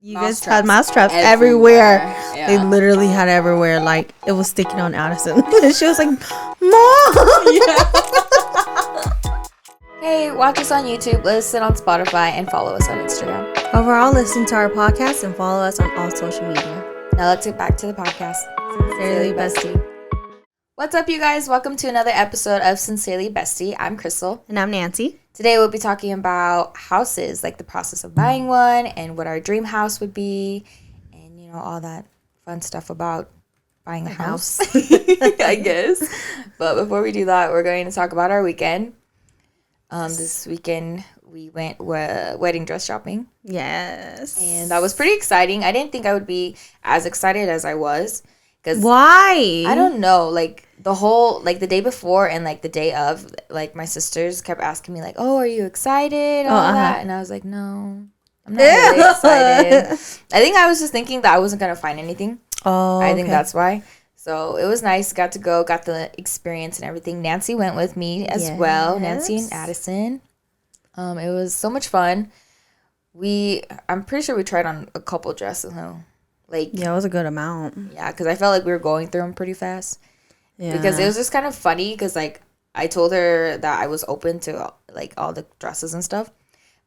You guys had mouse traps everywhere. Yeah. They literally had everywhere. Like, it was sticking on Addison. She was like, Mom! Yeah. Hey, watch us on YouTube, listen on Spotify, and follow us on Instagram. Overall, listen to our podcast and follow us on all social media. Now let's get back to the podcast. Sincerely Bestie. What's up, you guys? Welcome to another episode of Sincerely Bestie. I'm Krystal. And I'm Nancy. Today we'll be talking about houses, like the process of buying one and what our dream house would be, and all that fun stuff about buying a house. I guess. But before we do that, we're going to talk about our weekend. This weekend we went wedding dress shopping. Yes. And that was pretty exciting. I didn't think I would be as excited as I was. Why? I don't know. Like the whole, like the day before and like the day of, like my sisters kept asking me like, "Oh, are you excited?" All that, and I was like, "No, I'm not really excited." I think I was just thinking that I wasn't gonna find anything. Oh, I think that's why. So it was nice. Got to go. Got the experience and everything. Nancy went with me as well. Nancy and Addison. It was so much fun. I'm pretty sure we tried on a couple dresses though. Like, yeah, it was a good amount. Yeah, because I felt like we were going through them pretty fast. Yeah. Because it was just kind of funny because, like, I told her that I was open to, like, all the dresses and stuff.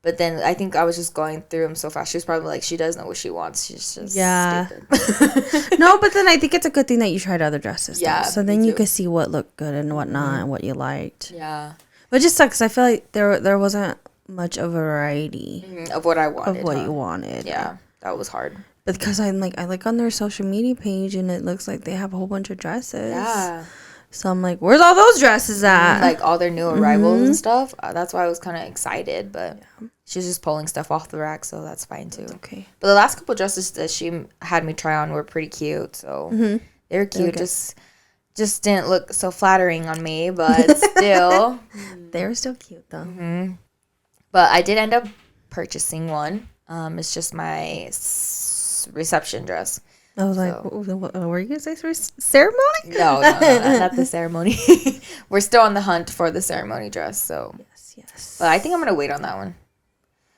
But then I think I was just going through them so fast. She was probably like, she does know what she wants. She's just stupid. No, but then I think it's a good thing that you tried other dresses. Yeah. So then you could see what looked good and what not and what you liked. Yeah. But it just sucks because I feel like there wasn't much of a variety. Of what I wanted. Of what you wanted. Yeah. That was hard. Because I like on their social media page and it looks like they have a whole bunch of dresses. Yeah. So I'm like, where's all those dresses at? Like all their new arrivals and stuff. That's why I was kind of excited. But she's just pulling stuff off the rack, so that's fine too. That's okay. But the last couple dresses that she had me try on were pretty cute. So they were cute. Just didn't look so flattering on me, but still. They were still cute though. Mm-hmm. But I did end up purchasing one. It's just my reception dress. I was like, what were you gonna say? Ceremony? No, not the ceremony. We're still on the hunt for the ceremony dress. So yes. But I think I'm gonna wait on that one.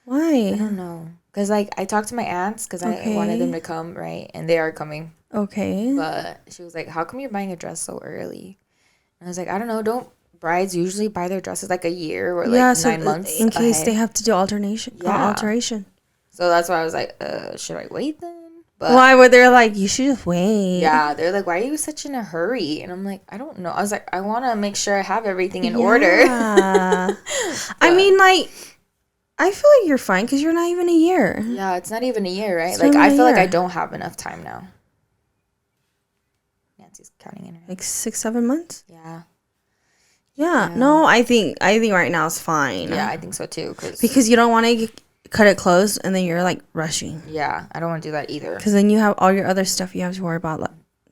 Why? I don't know. Cause like I talked to my aunts because I wanted them to come, right? And they are coming. Okay. But she was like, "How come you're buying a dress so early?" And I was like, "I don't know. Don't brides usually buy their dresses like a year or like 9 months in case ahead? They have to do alteration? So that's why I was like, should I wait then? But why were they like, you should just wait? Yeah, they're like, why are you such in a hurry? And I'm like, I don't know. I was like, I want to make sure I have everything in order. I mean, like, I feel like you're fine because you're not even a year. Yeah, it's not even a year, right? Like, I feel like I don't have enough time now. Nancy's counting in her head. Like 6-7 months? Yeah. No, I think right now is fine. Yeah, I think so too. Because you don't want to cut it close and then you're like rushing. Yeah, I don't want to do that either. Because then you have all your other stuff you have to worry about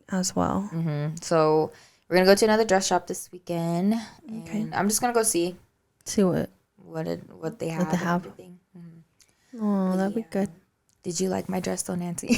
as well. Mm-hmm. So we're gonna go to another dress shop this weekend. Okay. And I'm just gonna go see what they have. What they have. Mm-hmm. Oh, that'd be good. Did you like my dress though, Nancy?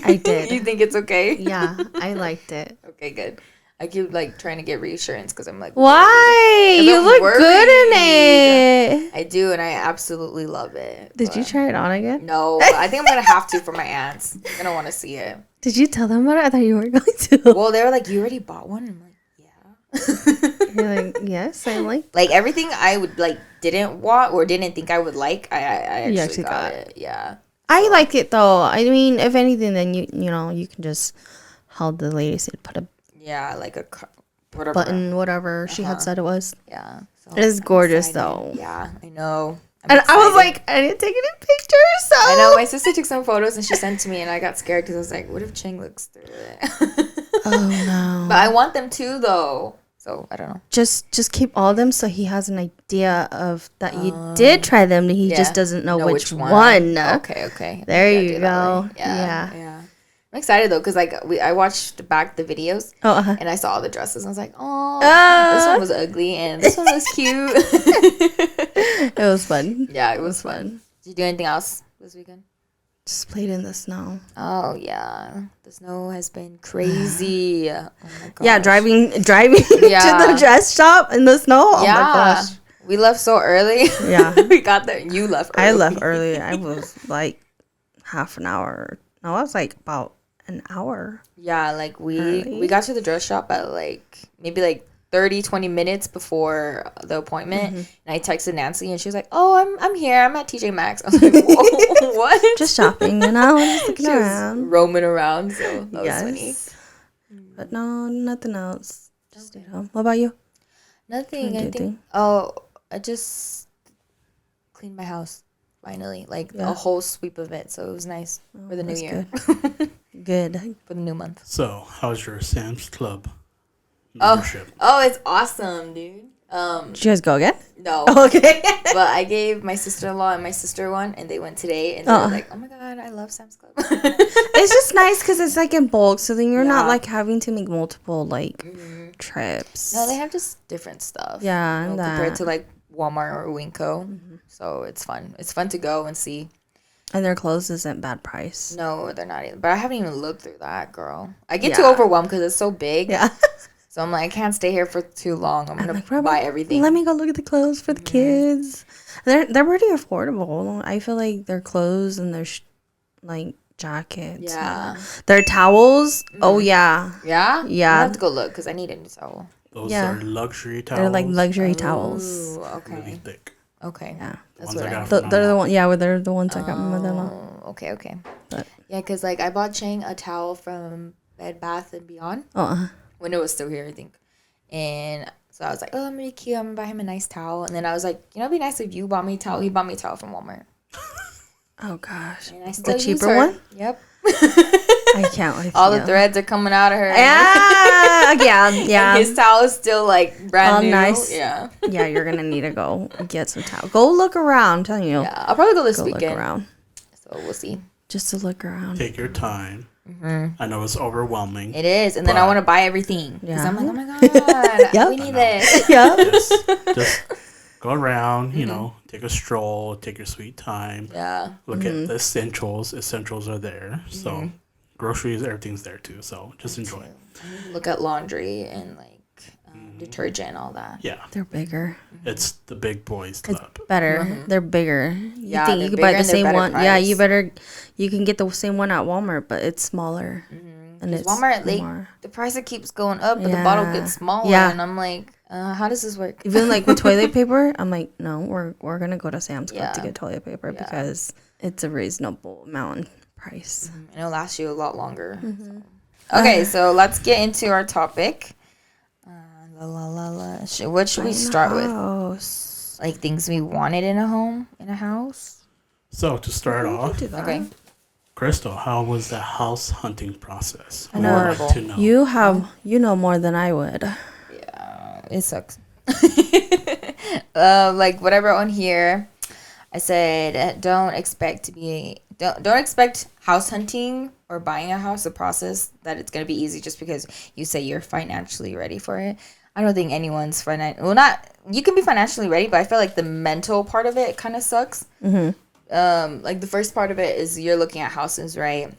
I did. You think it's okay? Yeah, I liked it. Okay, good. I keep like trying to get reassurance because I'm like, why? You look good in it. I do, and I absolutely love it. Did you try it on again? No, I think I'm gonna have to for my aunts. They're gonna want to see it. Did you tell them about it? I thought you were going to. Well, they were like, "You already bought one?" I'm like, "Yeah." You're like, "Yes, I like everything I would didn't want or didn't think I would like. I actually got it. Yeah, I like it though. I mean, if anything, then you can just how the lady said put a. Yeah, like a whatever. Button, whatever she had said it was. Yeah. So it is gorgeous, though. Yeah, I know. And I was like, I didn't take any pictures, so. I know. My sister took some photos and she sent to me, and I got scared because I was like, what if Cheng looks through it? Oh, no. But I want them too, though. So, I don't know. Just keep all of them so he has an idea of that you did try them. He just doesn't know which one. Okay. There you go. Yeah. I'm excited though, because I watched back the videos and I saw all the dresses and I was like, oh, this one was ugly and this one was cute. It was fun. Yeah, it was fun. Did you do anything else this weekend? Just played in the snow. Oh yeah, the snow has been crazy. Oh my gosh. Yeah, driving to the dress shop in the snow. Oh my gosh. We left so early. Yeah, we got there. You left early. I left early. I was like half an hour. No, I was like about an hour. Yeah, like we Early. got to the dress shop at like maybe like 30-20 minutes before the appointment, and I texted Nancy and she was like, "Oh, I'm here. I'm at TJ Maxx." I was like, "Whoa, what?" Just shopping, just looking She was around. roaming around, so that was funny. But no, nothing else. Just stayed home. What about you? Nothing. Trying to I do think. thing. Oh, I just cleaned my house finally, like a whole sweep of it. So it was nice for the new that's year, Good. for the new month. So, how's your Sam's Club membership? Oh, it's awesome, dude. Did you guys go again? No. Okay. But I gave my sister-in-law and my sister one, and they went today, and they were like, "Oh my god, I love Sam's Club." It's just nice because it's like in bulk, so then you're not Yeah. like having to make multiple like trips. No, they have just different stuff. Yeah, you know, and compared that. to like Walmart or Winco. So it's fun. It's fun to go and see. And their clothes isn't bad price. No, they're not either. But I haven't even looked through that, girl. I get too overwhelmed because it's so big. Yeah. So I'm like, I can't stay here for too long. I'm gonna Like, buy everything. Let me go look at the clothes for the kids. They're pretty affordable. I feel like their clothes and their like jackets. Yeah. Their towels. Oh yeah. Yeah. Yeah. I have to go look because I need a new towel. Those Yeah. are luxury towels. They're like luxury towels. Ooh, Really okay. thick. Okay. Yeah. That's ones what I I got need. from They're the Mama. one. Yeah, they're the ones I got my mother-in-law. Oh, okay. But Yeah, because like I bought Chang a towel from Bed Bath and Beyond when it was still here, I think. And so I was like, oh, I'm really cute. I'm gonna buy him a nice towel. And then I was like, you know, it'd be nice if you bought me a towel. He bought me a towel from Walmart. oh gosh, And I still the use cheaper her. one. Yep. I can't with All you. the threads are coming out of her. Yeah. And his towel is still like brand All new. nice. Yeah. Yeah, you're gonna need to go get some towel. Go look around. I'm telling you. Yeah. I'll probably go this Go weekend. look around. So we'll see. Just to look around. Take your time. I know it's overwhelming. It is. And then I But- want to buy everything. Because Yeah. I'm like, oh my God. Yep. We need this. Yeah. Just go around, you know, take a stroll, take your sweet time. Yeah. Look at the essentials. Essentials are there. So, groceries, everything's there too. So, just enjoy. Look at laundry and like detergent and all that. Yeah. They're bigger. It's the big boys club. Better. They're bigger. You Yeah, think they're you could buy bigger the and they're same better one? Yeah, price. you can get the same one at Walmart, but it's smaller. And it's Walmart, like more. the price it keeps going up, but the bottle gets smaller. Yeah. And I'm like, how does this work? Even like with toilet paper, I'm like, no, we're gonna go to Sam's Club to Yeah. get toilet paper because it's a reasonable amount in price. And it'll last you a lot longer. So. Okay, so let's get into our topic. What should we start with? House. Like things we wanted in a house. So, to start off, Okay. Krystal, how was the house hunting process? know. I'd like to know. You know more than I would. It sucks. Like whatever on here, I said don't expect house hunting or buying a house a process that it's gonna be easy just because you say you're financially ready for it. I don't think anyone's you can be financially ready, but I feel like the mental part of it kind of sucks. Like the first part of it is you're looking at houses, right?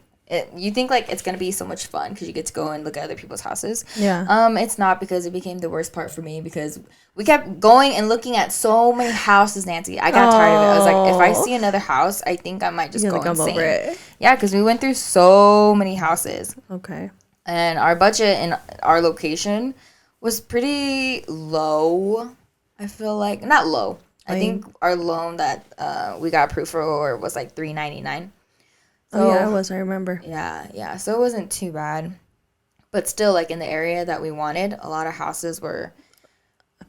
You think like it's gonna be so much fun because you get to go and look at other people's houses. Yeah. It's not, because it became the worst part for me because we kept going and looking at so many houses, Nancy. I got tired of it. I was like, if I see another house, I think I might just You're go gonna come insane. over it. Yeah, because we went through so many houses, Okay. and our budget and our location was pretty low. I feel like not low. I think our loan that we got approved for was like $399. Oh yeah, it was. I remember. Yeah. So it wasn't too bad. But still, like in the area that we wanted, a lot of houses were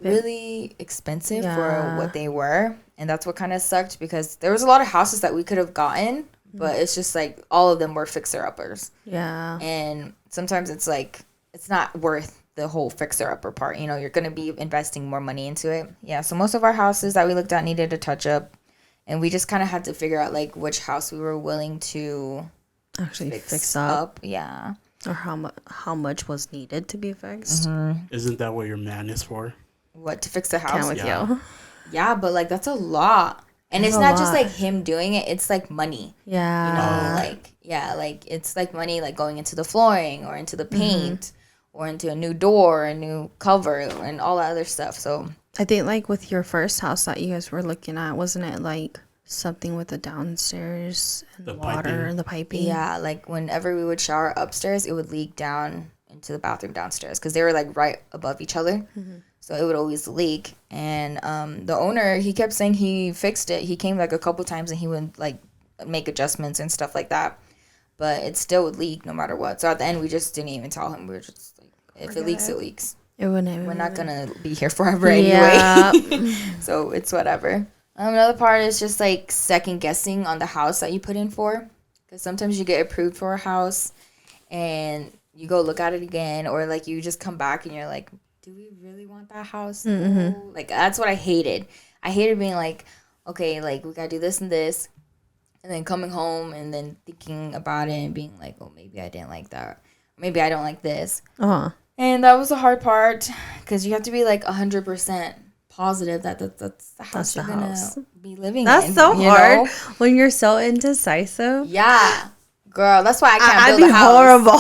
really expensive for what they were. And that's what kind of sucked, because there was a lot of houses that we could have gotten, but it's just like all of them were fixer-uppers. Yeah. And sometimes it's like, it's not worth the whole fixer-upper part. You know, you're going to be investing more money into it. Yeah, so most of our houses that we looked at needed a touch-up. And we just kind of had to figure out like which house we were willing to Actually fix up. Yeah. Or how much was needed to be fixed. Isn't that what your man is for? What, to fix the Can't house? with Yeah. you. Yeah, but like that's a lot. And That's it's a not just lot. like him doing it, it's like money. Yeah. You know, like it's like money like going into the flooring or into the paint or into a new door, a new cover and all that other stuff. So I think like with your first house that you guys were looking at, wasn't it like something with the downstairs and The water piping. and the piping. Yeah, like whenever we would shower upstairs, it would leak down into the bathroom downstairs because they were like right above each other. So it would always leak. And the owner, he kept saying he fixed it. He came like a couple times and he would like make adjustments and stuff like that. But it still would leak no matter what. So at the end, we just didn't even tell him. We were just like, if it leaks, it leaks. It wouldn't. We're not going to be here forever anyway. Yeah. So it's whatever. Another part is just like second guessing on the house that you put in for. Because sometimes you get approved for a house and you go look at it again. Or like you just come back and you're like, do we really want that house? No. Like that's what I hated. I hated being like, okay, like we got to do this and this. And then coming home and then thinking about it and being like, oh, maybe I didn't like that. Maybe I don't like this. And that was the hard part because you have to be like 100% positive that that's the house you're going to be living in. That's so hard when you're so indecisive. Yeah. Girl, that's why I can't build I'd a be house. horrible.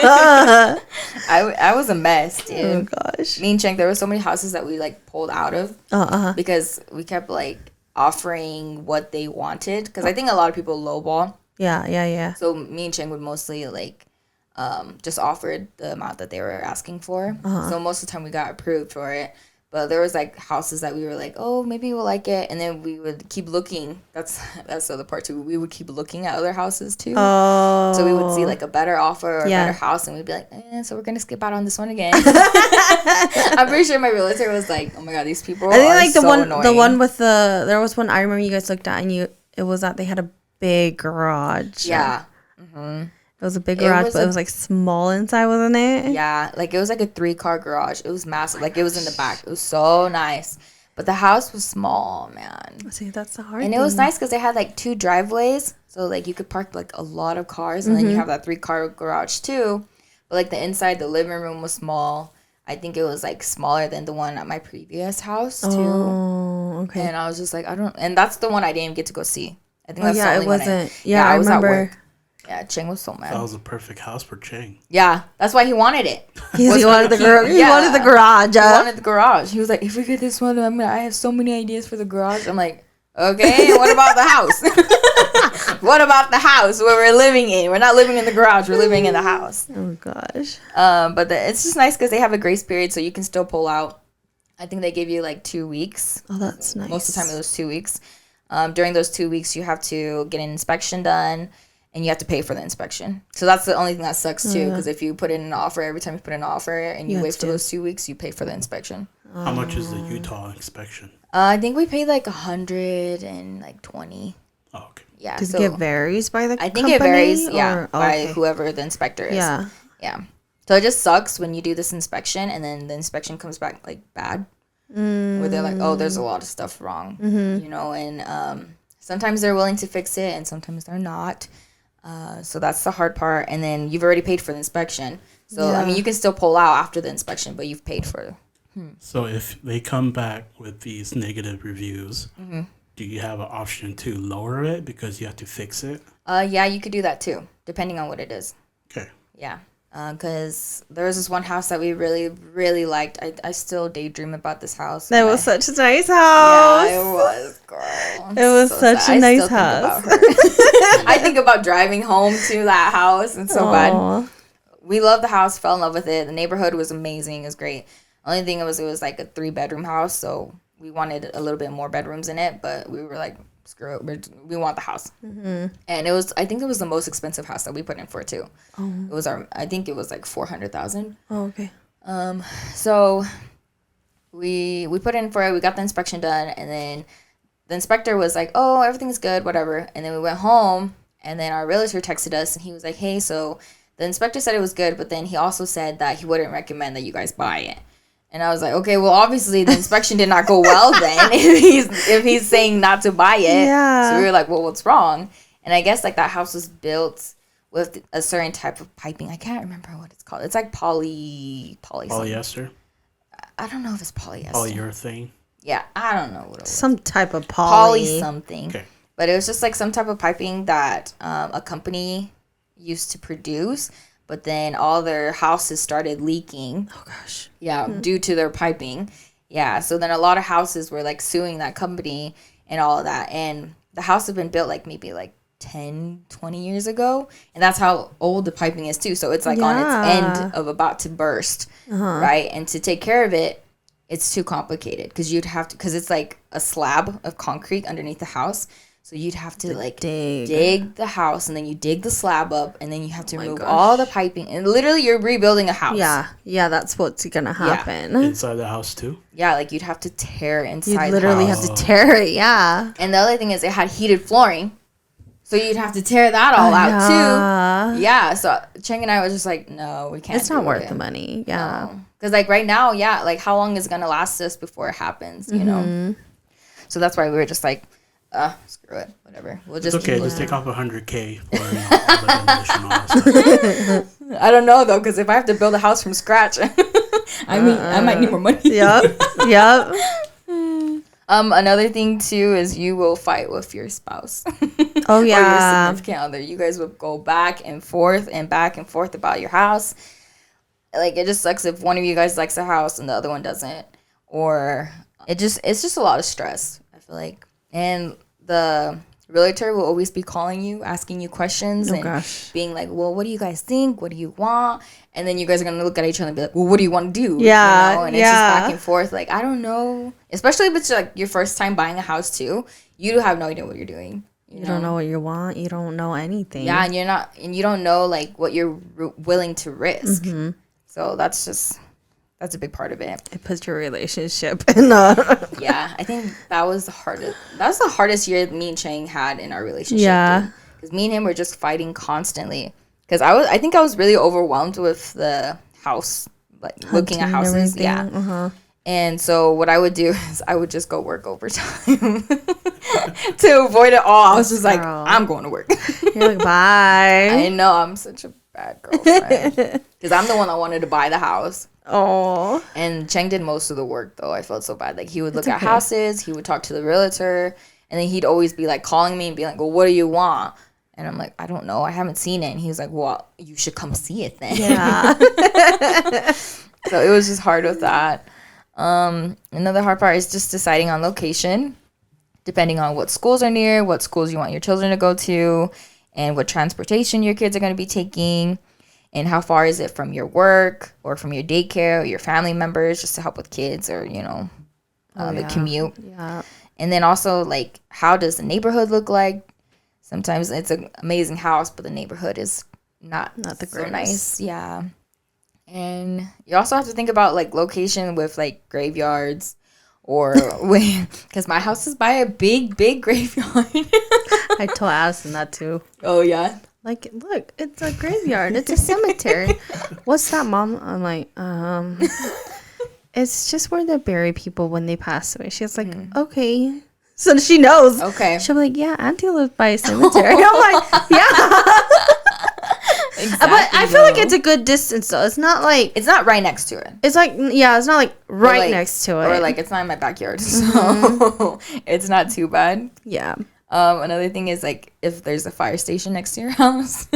Yeah. I was a mess, dude. Oh, gosh. Me and Cheng, there were so many houses that we like pulled out of because we kept like offering what they wanted because I think a lot of people lowball. Yeah. So me and Cheng would mostly like just offered the amount that they were asking for. So most of the time we got approved for it. But there was like houses that we were like, oh, maybe we'll like it, and then we would keep looking. That's the other part too. We would keep looking at other houses too. Oh. So we would see like a better offer or a better house, and we'd be like, so we're gonna skip out on this one again. I'm pretty sure my realtor was like, oh my god, these people. I think like the one with there was one I remember you guys looked at, and it was that they had a big garage. Yeah. It was a big garage, but it was like small inside, wasn't it? Yeah, like it was like a 3-car garage. It was massive. Like it was in the back. It was so nice. But the house was small, man. See, that's the hard And thing. it was nice because they had like 2 driveways. So like you could park like a lot of cars. And then you have that 3-car garage too. But like the inside, the living room was small. I think it was like smaller than the one at my previous house too. Oh, okay. And I was just like, and that's the one I didn't get to go see. I think that's the only it one wasn't. I was remember. at work. Yeah, Cheng was so mad. That was a perfect house for Cheng. Yeah, that's why he wanted it. He wanted the garage. He wanted the garage. He wanted the garage. He was like, if we get this one, I have so many ideas for the garage. I'm like, okay, what about the house? What about the house where we're living in? We're not living in the garage. We're living in the house. Oh, gosh. But it's just nice because they have a grace period, so you can still pull out. I think they give you like 2 weeks. Oh, that's nice. Most of the time it was 2 weeks. During those 2 weeks, you have to get an inspection done. And you have to pay for the inspection. So that's the only thing that sucks too. Because if you put in an offer, every time you put in an offer and you wait for those 2 weeks, you pay for the inspection. How much is the Utah inspection? I think we paid like $120. Oh, okay. Yeah. Does it varies by the I think company, it varies, by okay. whoever the inspector is. Yeah. Yeah. So it just sucks when you do this inspection and then the inspection comes back like bad. Where they're like, oh, there's a lot of stuff wrong. You know, and sometimes they're willing to fix it and sometimes they're not. So that's the hard part. And then you've already paid for the inspection. So, I mean, you can still pull out after the inspection, but you've paid for it. So if they come back with these negative reviews, do you have an option to lower it because you have to fix it? Yeah, you could do that too, depending on what it is. Okay. Yeah. Because there was this one house that we really, really liked. I still daydream about this house. That was such a nice house. Yeah, it was, girl. It was such a nice house. I think about driving home to that house. It's so bad. We loved the house, fell in love with it. The neighborhood was amazing. It was great. Only thing it was like a 3-bedroom house, so we wanted a little bit more bedrooms in it, but we were like, screw it, we want the house. And I think it was the most expensive house that we put in for too. It was I think it was like $400,000. Oh, okay. So we put in for it, we got the inspection done, and then the inspector was like, oh, everything's good, whatever. And then we went home, and then our realtor texted us, and he was like, hey, so the inspector said it was good, but then he also said that he wouldn't recommend that you guys buy it. And I was like, okay, well, obviously the inspection did not go well then if he's saying not to buy it. Yeah. So we were like, well, what's wrong? And I guess like that house was built with a certain type of piping. I can't remember what it's called. It's like Polyester? I don't know if it's polyester. Polyurethane? Yeah, I don't know what it was. Some type of Poly something. Okay. But it was just like some type of piping that a company used to produce. But then all their houses started leaking. Oh, gosh. Yeah, due to their piping. Yeah, so then a lot of houses were like suing that company. and all of that. And the house had been built like maybe like 10, 20 years ago. And that's how old the piping is too. So it's like on its end of about to burst, right? And to take care of it, it's too complicated because you'd have to, because it's like a slab of concrete underneath the house. So you'd have to like dig the house, and then you dig the slab up, and then you have to remove all the piping, and literally you're rebuilding a house. Yeah, that's what's gonna happen. Inside the house too? Yeah, like you'd have to tear inside you the house. literally have to tear it, yeah. And the other thing is it had heated flooring, so you'd have to tear that all out too. Yeah, so Cheng and I was just like, no, we can't. It's not worth the money, yeah. Because like right now, like how long is it gonna last us before it happens, you know? So that's why we were just like, screw it, whatever. We'll just just take off $100K for all the demolition and all that stuff. I don't know though, because if I have to build a house from scratch, I might need more money. Yep. Another thing too is you will fight with your spouse. Oh yeah. Or your significant other. You guys will go back and forth about your house. Like it just sucks if one of you guys likes a house and the other one doesn't, or it's just a lot of stress, I feel like. And the realtor will always be calling you, asking you questions, being like, well, what do you guys think? What do you want? And then you guys are going to look at each other and be like, well, what do you want to do? Yeah. You know? And it's just back and forth. Like, I don't know. Especially if it's like your first time buying a house too. You have no idea what you're doing. You don't know what you want. You don't know anything. Yeah, and you don't know like what you're willing to risk. So that's a big part of it. It puts your relationship in Yeah, I think that was the hardest. That's the hardest year me and Chang had in our relationship. Yeah, because me and him were just fighting constantly. Because I think I was really overwhelmed with the house, like looking at houses. Yeah. And so what I would do is I would just go work overtime to avoid it all. I was just like, I'm going to work. You're like, bye. I know, I'm such a bad girlfriend because I'm the one that wanted to buy the house. Oh. And Cheng did most of the work though. I felt so bad. Like he would look at houses, he would talk to the realtor, and then he'd always be like calling me and be like, well, what do you want? And I'm like, I don't know, I haven't seen it. And he was like, well, you should come see it then. Yeah. So it was just hard with that. Another hard part is just deciding on location, depending on what schools are near, what schools you want your children to go to, and what transportation your kids are going to be taking, and how far is it from your work or from your daycare or your family members, just to help with kids or, you know, the commute. Yeah. And then also, like, how does the neighborhood look like? Sometimes it's an amazing house, but the neighborhood is not the so nice. Yeah. And you also have to think about, like, location with, like, graveyards or because my house is by a big graveyard. I told Addison that too. Oh, yeah? Like, look, it's a graveyard. It's a cemetery. What's that, Mom? I'm like, it's just where they bury people when they pass away. She's like, okay. So she knows. Okay. She'll be like, yeah, Auntie lives by a cemetery. I'm like, yeah. Exactly, but I feel like it's a good distance though. It's not like it's not right next to it. It's like it's not like next to it. Or like it's not in my backyard. So it's not too bad. Yeah. Another thing is like if there's a fire station next to your house.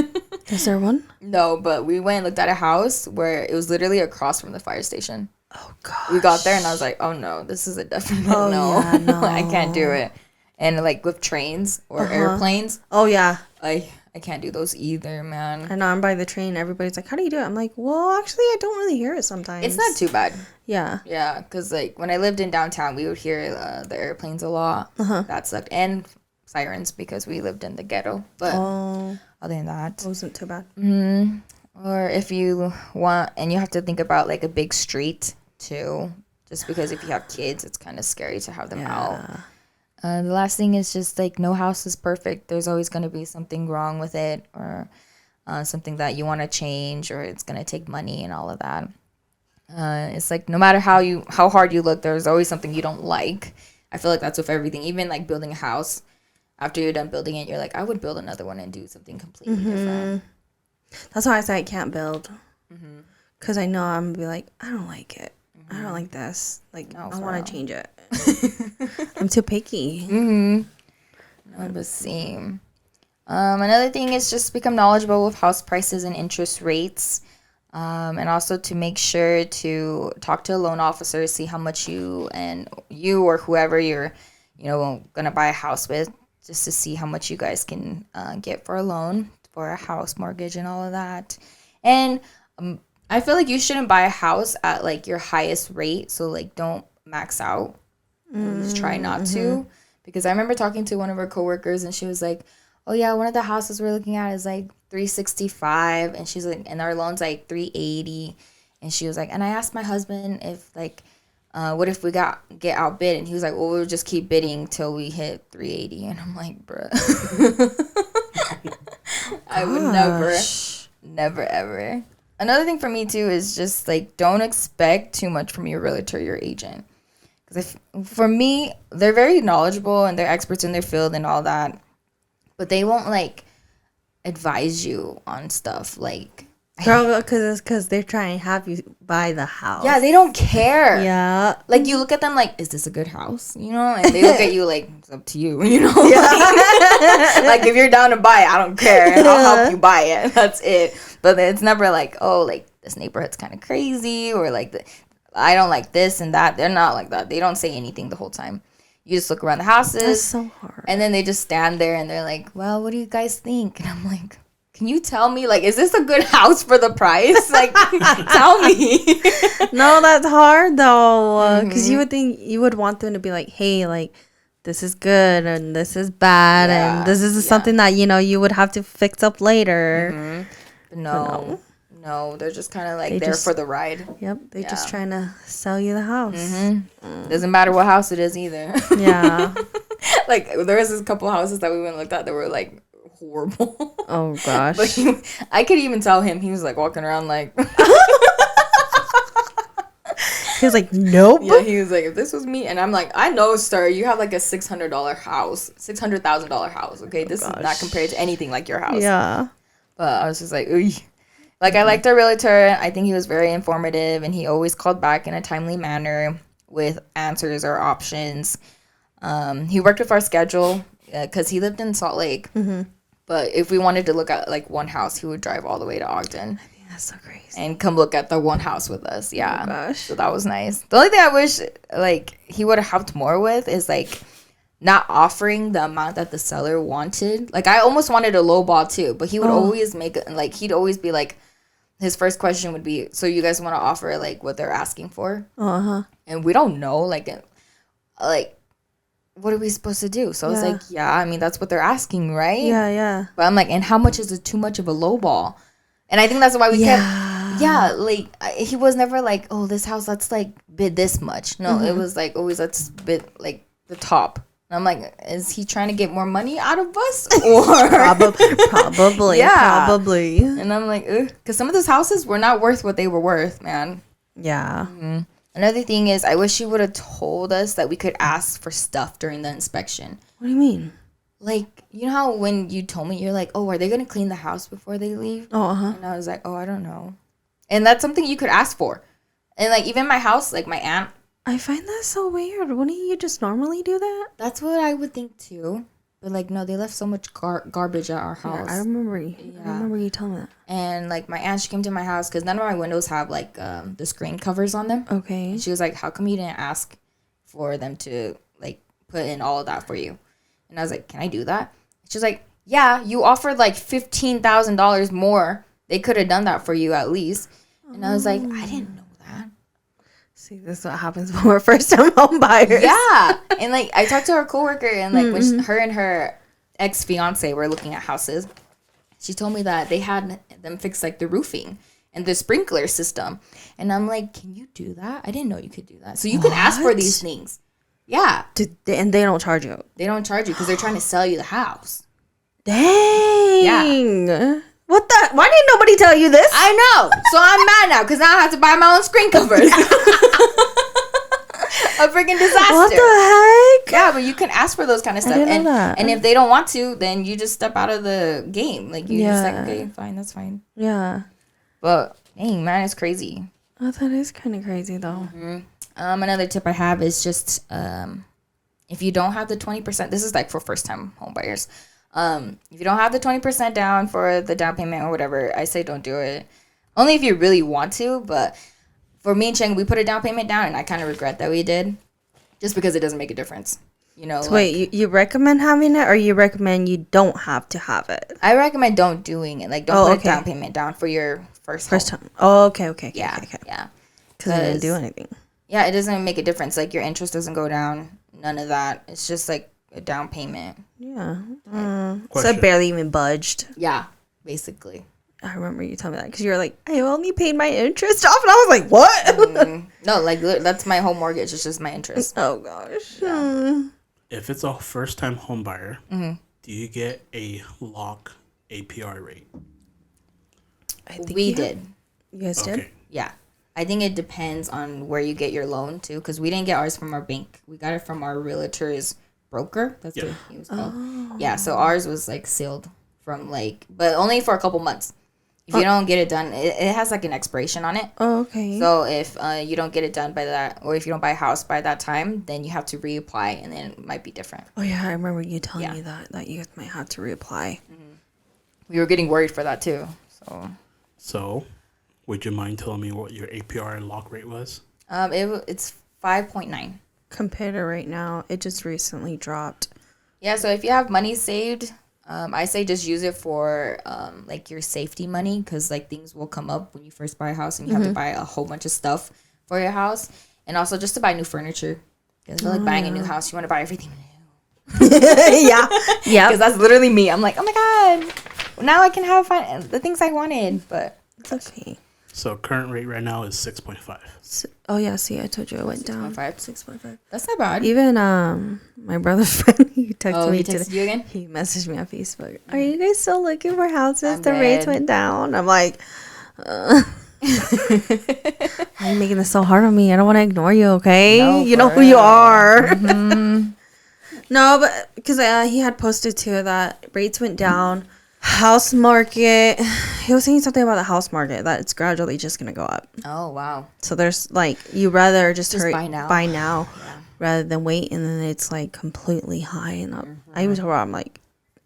Is there one? No, but we went and looked at a house where it was literally across from the fire station. Oh god. We got there and I was like, oh no, this is a definite no. Yeah, no. I can't do it. And like with trains or airplanes. Oh yeah. I can't do those either, man. I know, I'm by the train. Everybody's like, how do you do it? I'm like, well, actually, I don't really hear it sometimes. It's not too bad. Yeah. Yeah, because, like, when I lived in downtown, we would hear the airplanes a lot. That sucked. And sirens because we lived in the ghetto. But other than that. It wasn't too bad. Or if you want, and you have to think about, like, a big street, too. Just because if you have kids, it's kind of scary to have them out. The last thing is just like no house is perfect. There's always going to be something wrong with it or something that you want to change or it's going to take money and all of that. It's like no matter how hard you look, there's always something you don't like. I feel like that's with everything. Even like building a house, after you're done building it, you're like, I would build another one and do something completely different. That's why I say I can't build. Because I know I'm going to be like, I don't like it. I don't like this. Like, no, I want to change it. I'm too picky. No, the same. Another thing is just become knowledgeable with house prices and interest rates. And also to make sure to talk to a loan officer, see how much you or whoever you're gonna buy a house with, just to see how much you guys can get for a loan for a house mortgage and all of that. And I feel like you shouldn't buy a house at like your highest rate, so like don't max out. Just try not to, because I remember talking to one of our coworkers and she was like, oh yeah, one of the houses we're looking at is like 365, and she's like, and our loan's like 380, and she was like, and I asked my husband if like what if we get outbid, and he was like, well, we'll just keep bidding till we hit 380. And I'm like, bruh. I would never ever. Another thing for me too is just like, don't expect too much from your realtor, your agent, because for me, they're very knowledgeable and they're experts in their field and all that, but they won't like advise you on stuff like, Girl, because they're trying to have you buy the house. yeah, they don't care. Yeah. Like, you look at them like, is this a good house? You know? And they look at you like, it's up to you, you know? Yeah. Like, if you're down to buy it, I don't care. And I'll help you buy it. That's it. But it's never like, oh, like, this neighborhood's kind of crazy, or like, I don't like this and that. They're not like that. They don't say anything the whole time. You just look around the houses. That's so hard. And then they just stand there and they're like, well, what do you guys think? And I'm like, can you tell me, like, is this a good house for the price? Like, tell me. No, that's hard, though. Because you would think, you would want them to be like, hey, like, this is good and this is bad. Yeah, and this is something that, you would have to fix up later. No, they're just kind of like for the ride. Yep, they're just trying to sell you the house. Doesn't matter what house it is either. Yeah. Like, there was a couple houses that we went and looked at that were, like, horrible. Oh, gosh. But I could even tell him, he was, like, walking around, like... He was like, nope. Yeah, he was like, if this was me... And I'm like, I know, sir, you have, like, a $600 house. $600,000 house, okay? This is not compared to anything like your house. Yeah. But I was just like, ooh. Like, I liked our realtor. I think he was very informative, and he always called back in a timely manner with answers or options. He worked with our schedule because he lived in Salt Lake. But if we wanted to look at like one house, he would drive all the way to Ogden. I think that's so crazy. And come look at the one house with us. Yeah. Oh, gosh. So that was nice. The only thing I wish like he would have helped more with is like not offering the amount that the seller wanted. Like, I almost wanted a low ball too, but he would always make it, like, he'd always be like, his first question would be, so you guys want to offer like what they're asking for? And we don't know, like what are we supposed to do? So I was like, yeah, I mean, that's what they're asking, right? Yeah. But I'm like, and how much is it too much of a low ball? And I think that's why we kept, like, he was never like, oh, this house, let's like bid this much. No, it was like always, let's bid like the top. And I'm like, is he trying to get more money out of us? Or Probably. Yeah. Probably. And I'm like, ugh, because some of those houses were not worth what they were worth, man. Yeah. Another thing is, I wish you would have told us that we could ask for stuff during the inspection. What do you mean? Like, you know how when you told me, you're like, oh, are they going to clean the house before they leave? And I was like, oh, I don't know. And that's something you could ask for. And, like, even my house, like, my aunt. I find that so weird. Wouldn't you just normally do that? That's what I would think, too. But, like, no, they left so much garbage at our house. I remember you telling me that. And, like, my aunt, she came to my house because none of my windows have, like, the screen covers on them. Okay. And she was like, how come you didn't ask for them to, like, put in all of that for you? And I was like, can I do that? She was like, yeah, you offered, like, $15,000 more. They could have done that for you at least. And I was like, I didn't know that. See, this is what happens when we're first-time home buyers. Yeah. And, like, I talked to our coworker, and, like, when her and her ex-fiance were looking at houses, she told me that they had them fix, like, the roofing and the sprinkler system. And I'm like, can you do that? I didn't know you could do that. So you can ask for these things. Yeah. And they don't charge you? They don't charge you because they're trying to sell you the house. Dang. Yeah. What the? Why didn't nobody tell you this? I know. So I'm mad now because now I have to buy my own screen covers. A freaking disaster. What the heck? Yeah, but you can ask for those kind of stuff. I didn't know that. And if they don't want to, then you just step out of the game. Like, you just like, okay, fine, that's fine. Yeah. But, dang, man, it's crazy. Oh, that is kind of crazy, though. Another tip I have is just, if you don't have the 20%, this is like for first-time home buyers. If you don't have the 20% down for the down payment or whatever, I say don't do it. Only if you really want to, but for me and Cheng, we put a down payment down, and I kind of regret that we did, just because it doesn't make a difference. You know. So wait, you recommend having it, or you recommend you don't have to have it? I recommend don't doing it. Like, don't put a down payment down for your first time. Oh, okay. Yeah. Because it didn't do anything. Yeah, it doesn't make a difference. Like, your interest doesn't go down. None of that. It's just like a down payment. Yeah. So it barely even budged. Yeah, basically. I remember you telling me that because you were like, I only paid my interest off, and I was like, what? No, like that's my whole mortgage. It's just my interest. Oh gosh. Yeah. If it's a first-time home buyer, do you get a lock APR rate? I think we did. You guys did? Yeah. I think it depends on where you get your loan too, because we didn't get ours from our bank. We got it from our realtor's broker. That's what he was called. Yeah, so ours was like sealed from like, but only for a couple months. If you don't get it done, it has like an expiration on it. Oh, okay. So if you don't get it done by that, or if you don't buy a house by that time, then you have to reapply, and then it might be different. Oh yeah, I remember you telling me that you guys might have to reapply. We were getting worried for that too. So, would you mind telling me what your APR and lock rate was? It's 5.9. Compared to right now, it just recently dropped. Yeah, so if you have money saved, I say just use it for like your safety money, because like things will come up when you first buy a house and you have to buy a whole bunch of stuff for your house, and also just to buy new furniture. Because like buying a new house, you want to buy everything new. Yeah, because that's literally me. I'm like, oh my god, now I can have the things I wanted, but it's okay. So current rate right now is 6.5. Oh yeah, see, I told you it went down. 6.5. That's not bad. Even my brother's friend, he texted me today. You again? He messaged me on Facebook. Are you guys still looking for houses? The rates went down. I'm like, why are you making this so hard on me? I don't want to ignore you, okay? No, you know who you are. Mm-hmm. No, but because he had posted too that rates went down. House market. He was saying something about the house market, that it's gradually just gonna go up. Oh wow! So there's like, you rather just hurry buy now, yeah, rather than wait, and then it's like completely high. And I even told her, I'm like,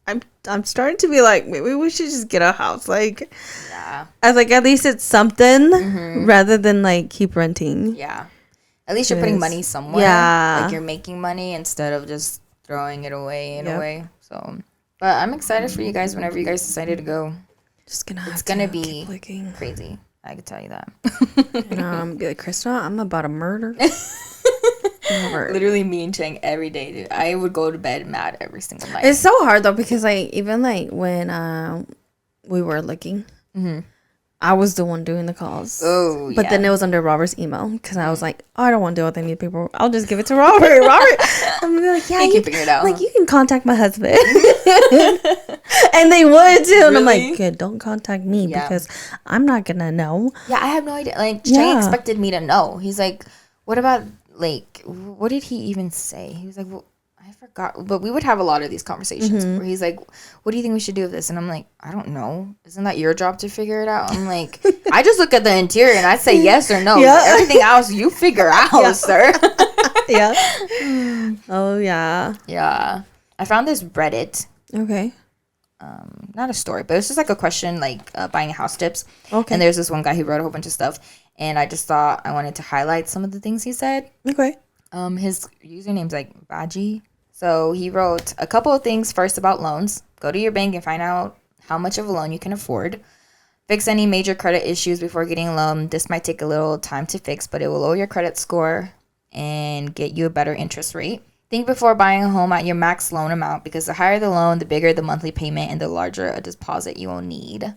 I'm starting to be like, maybe we should just get a house. Like, I was like, at least it's something rather than like keep renting. Yeah, at least you're putting money somewhere. Yeah, like you're making money instead of just throwing it away in a way. So. But I'm excited for you guys whenever you guys decided to go. It's gonna be crazy. I can tell you that. And be like, Krystal, I'm about to murder. Literally me and Cheng every day, dude. I would go to bed mad every single night. It's so hard though, because like even like when we were looking, I was the one doing the calls. Oh, but then it was under Robert's email, because I was like, I don't want to deal with any people. I'll just give it to Robert. Robert, I'm gonna be like, yeah, you can figure it out. Like, you can contact my husband, and they would too. And I'm like, good, don't contact me because I'm not gonna know. Yeah, I have no idea. Like, Cheng expected me to know. He's like, what about like, what did he even say? He was like, well, I forgot. But we would have a lot of these conversations where he's like, what do you think we should do with this? And I'm like, I don't know. Isn't that your job to figure it out? I'm like, I just look at the interior and I say yes or no. Yeah. Everything else you figure out, sir. Yeah. Oh, yeah. Yeah. I found this Reddit. Okay. Not a story, but it's just like a question, like buying house tips. Okay. And there's this one guy who wrote a whole bunch of stuff. And I just thought I wanted to highlight some of the things he said. Okay. His username's like Baji. So he wrote a couple of things first about loans. Go to your bank and find out how much of a loan you can afford. Fix any major credit issues before getting a loan. This might take a little time to fix, but it will lower your credit score and get you a better interest rate. Think before buying a home at your max loan amount, because the higher the loan, the bigger the monthly payment and the larger a deposit you will need.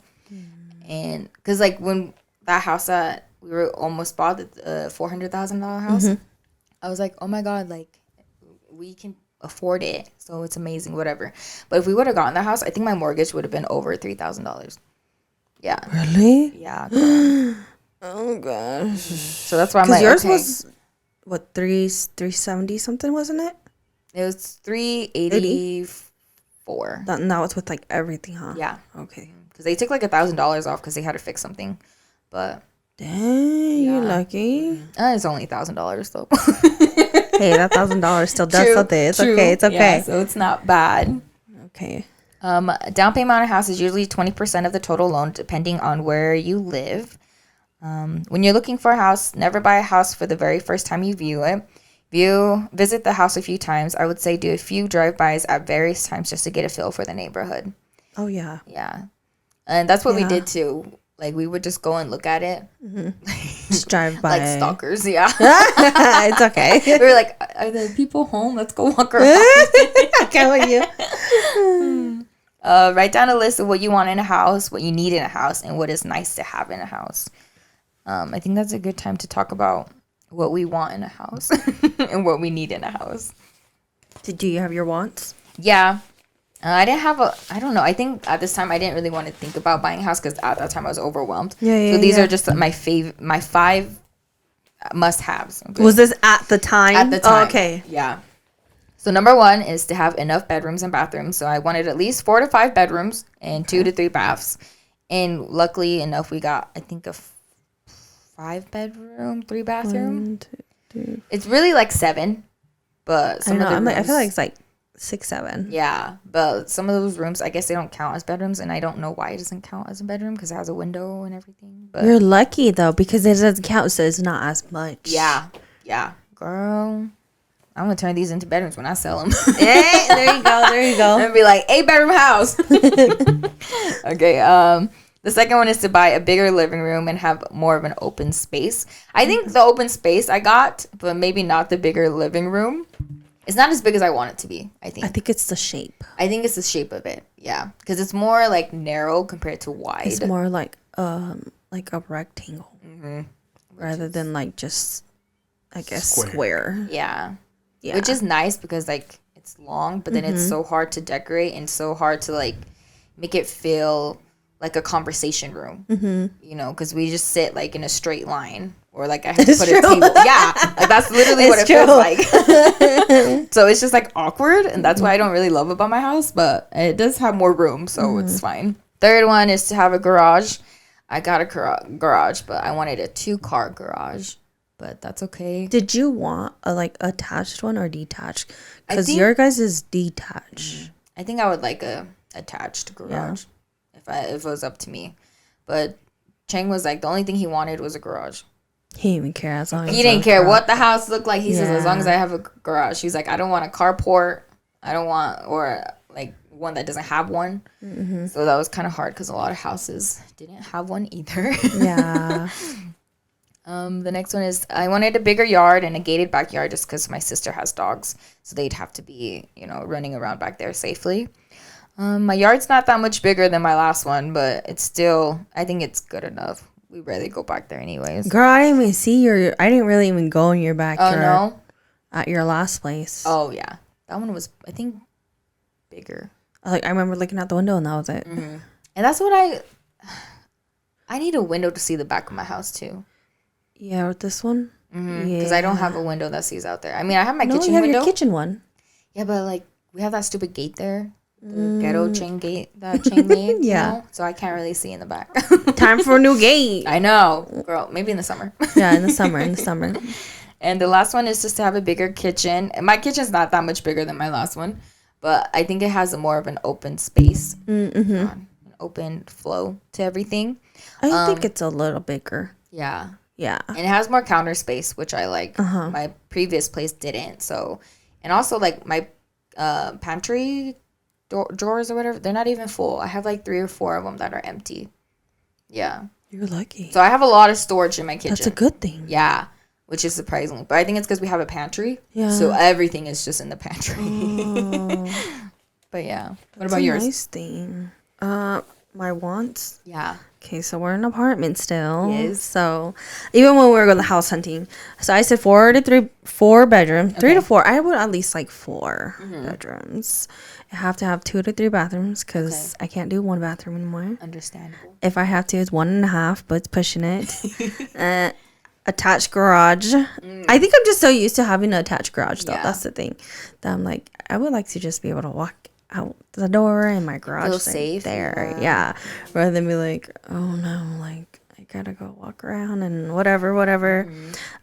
And because like when that house that we were almost bought, the $400,000 house, I was like, oh my God, like we can afford it, so it's amazing, whatever. But if we would have gotten that house, I think my mortgage would have been over $3,000. Yeah. Really? Yeah. Oh gosh. So that's why I'm like, yours was what, 370 something, wasn't it? It was 384. Now it's with like everything, huh? Yeah. Okay. Because they took like $1,000 off because they had to fix something, but. Dang, you're lucky. It's only $1,000 though. Hey, that $1,000 still does something. It's okay. It's okay. Yeah, so it's not bad. Okay. Down payment on a house is usually 20% of the total loan, depending on where you live. When you're looking for a house, never buy a house for the very first time you view it. Visit the house a few times. I would say do a few drive-bys at various times just to get a feel for the neighborhood. Oh, yeah. Yeah. And that's what we did too. Like, we would just go and look at it. Just drive by. Like stalkers, yeah. It's okay. We were like, are the people home? Let's go walk around. I can't with you. Write down a list of what you want in a house, what you need in a house, and what is nice to have in a house. I think that's a good time to talk about what we want in a house and what we need in a house. Do you have your wants? Yeah. I didn't have I don't know. I think at this time I didn't really want to think about buying a house because at that time I was overwhelmed. So these are just my 5 must-haves. Okay? Was this at the time? At the time. Oh, okay. Yeah. So number 1 is to have enough bedrooms and bathrooms. So I wanted at least 4 to 5 bedrooms and 2 to 3 baths. And luckily enough, we got, I think, a 5-bedroom, 3-bathroom. 1, 2, 3. It's really like 7, but some of the rooms, I feel like it's like 6, 7. Yeah, but some of those rooms, I guess they don't count as bedrooms, and I don't know why it doesn't count as a bedroom because it has a window and everything. But you're lucky though because it doesn't count, so it's not as much. Yeah, girl. I'm gonna turn these into bedrooms when I sell them. Hey, there you go. I'm gonna be like 8-bedroom house. Okay. The second one is to buy a bigger living room and have more of an open space. I think the open space I got, but maybe not the bigger living room. It's not as big as I want it to be, I think. it's the shape. I think it's the shape of it, yeah. Because it's more, like, narrow compared to wide. It's more like a rectangle. Rather than, like, just, I guess, square. Yeah. Which is nice because, like, it's long, but then it's so hard to decorate and so hard to, like, make it feel like a conversation room, you know, because we just sit like in a straight line or like I have to put a table. Yeah, like that's literally what it feels like. So it's just like awkward, and that's what I don't really love about my house, but it does have more room, so it's fine. Third one is to have a garage. I got a garage, but I wanted a 2-car garage, but that's okay. Did you want a like attached one or detached? Because your guys is detached. I think I would like a attached garage. If it was up to me. But Chang was like, the only thing he wanted was a garage. He didn't even care as long as he didn't care what the house looked like. He says, as long as I have a garage. He's like, I don't want a carport. I don't want, or like one that doesn't have one. So that was kind of hard because a lot of houses didn't have one either. Yeah. The next one is I wanted a bigger yard and a gated backyard just because my sister has dogs. So they'd have to be, you know, running around back there safely. My yard's not that much bigger than my last one, but it's still, I think it's good enough. We rarely go back there anyways. Girl, I didn't even see I didn't really even go in your backyard. Oh, no? At your last place. Oh, yeah. That one was, I think, bigger. I remember looking out the window and that was it. And that's what I need a window to see the back of my house, too. Yeah, with this one? Because I don't have a window that sees out there. I mean, I have my kitchen you have window. your kitchen one. Yeah, but, like, we have that stupid gate there. The ghetto chain gate that Chain made. Yeah. You know? So I can't really see in the back. Time for a new gate. I know. Girl, maybe in the summer. Yeah, in the summer. And the last one is just to have a bigger kitchen. And my kitchen's not that much bigger than my last one. But I think it has more of an open space. An open flow to everything. I think it's a little bigger. Yeah. Yeah. And it has more counter space, which I like. My previous place didn't. So, and also like my pantry drawers or whatever, they're not even full. I have like 3 or 4 of them that are empty. Yeah. You're lucky. So I have a lot of storage in my kitchen. That's a good thing. Yeah. Which is surprising. But I think it's because we have a pantry. Yeah. So everything is just in the pantry. Oh. But yeah. What about yours? Nice thing. My wants? Yeah. Okay, so we're in an apartment still. Yes. So even when we were going to house hunting, so I said 4 bedrooms, 3 to 4. I would at least like 4 bedrooms. I have to have 2 to 3 bathrooms because I can't do 1 bathroom anymore. Understandable. If I have to, it's 1.5, but it's pushing it. Attached garage. I think I'm just so used to having an attached garage though. Yeah. That's the thing. That I'm like, I would like to just be able to walk out the door in my garage. Feel safe there. Yeah. Rather than be like, oh no, like I gotta go walk around and whatever.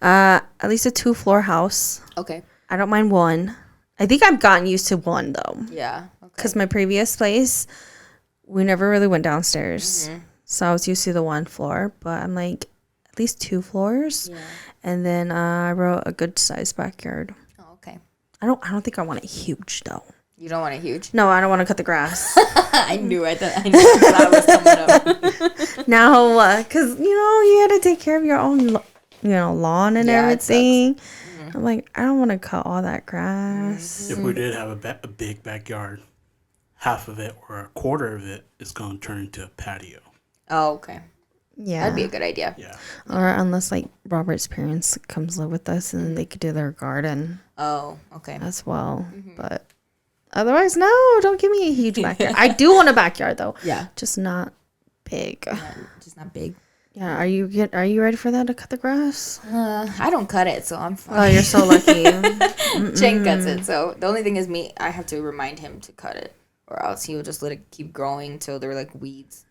At least a 2-floor house. Okay. I don't mind 1. I think I've gotten used to 1 though. Yeah. Because my previous place, we never really went downstairs. So I was used to the 1 floor, but I'm like, at at least 2 floors. Yeah. And then I wrote a good sized backyard. Oh, okay. I don't think I want it huge though. You don't want it huge? No, I don't want to cut the grass. I knew that was coming up. Now, because, you had to take care of your own, lawn and everything. Mm-hmm. I'm like, I don't want to cut all that grass. If we did have a big backyard, half of it or a quarter of it is going to turn into a patio. Oh, okay. Yeah. That'd be a good idea. Yeah. Or unless, like, Robert's parents comes live with us and they could do their garden. Oh, okay. As well. Mm-hmm. But otherwise, no, don't give me a huge backyard. I do want a backyard, though. Yeah. Just not big. Yeah, just not big. Yeah. Are you ready for that to cut the grass? I don't cut it, so I'm fine. Oh, you're so lucky. Shane cuts it, so the only thing is I have to remind him to cut it, or else he will just let it keep growing till they're like weeds.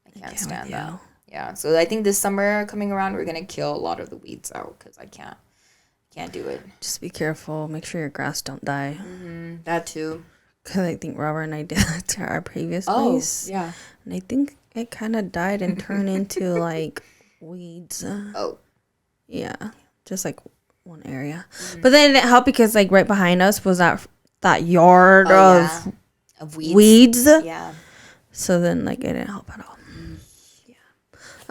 I can't stand that. Yeah, so I think this summer coming around, we're gonna kill a lot of the weeds out because I can't do it. Just be careful. Make sure your grass don't die. Mm-hmm. That too. Because I think Robert and I did that to our previous place. Yeah. And I think it kind of died and turned into like weeds. Oh. Yeah. Just like one area. Mm-hmm. But then it didn't help because like right behind us was that yard of weeds. Yeah. So then like it didn't help at all.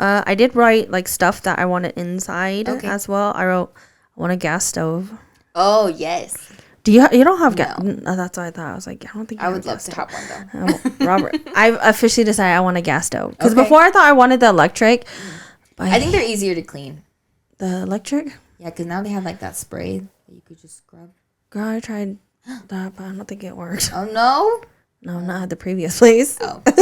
I did write like stuff that I wanted inside as well. I wrote, I want a gas stove. Oh yes. Do you don't have gas? No, that's what I thought. I was like, I don't think I would love to have one though. Robert, I've officially decided I want a gas stove because before I thought I wanted the electric. But I think they're easier to clean. The electric? Yeah, because now they have like that spray that you could just scrub. Girl, I tried that, but I don't think it worked. Oh no. No, not at the previous place. Oh. Do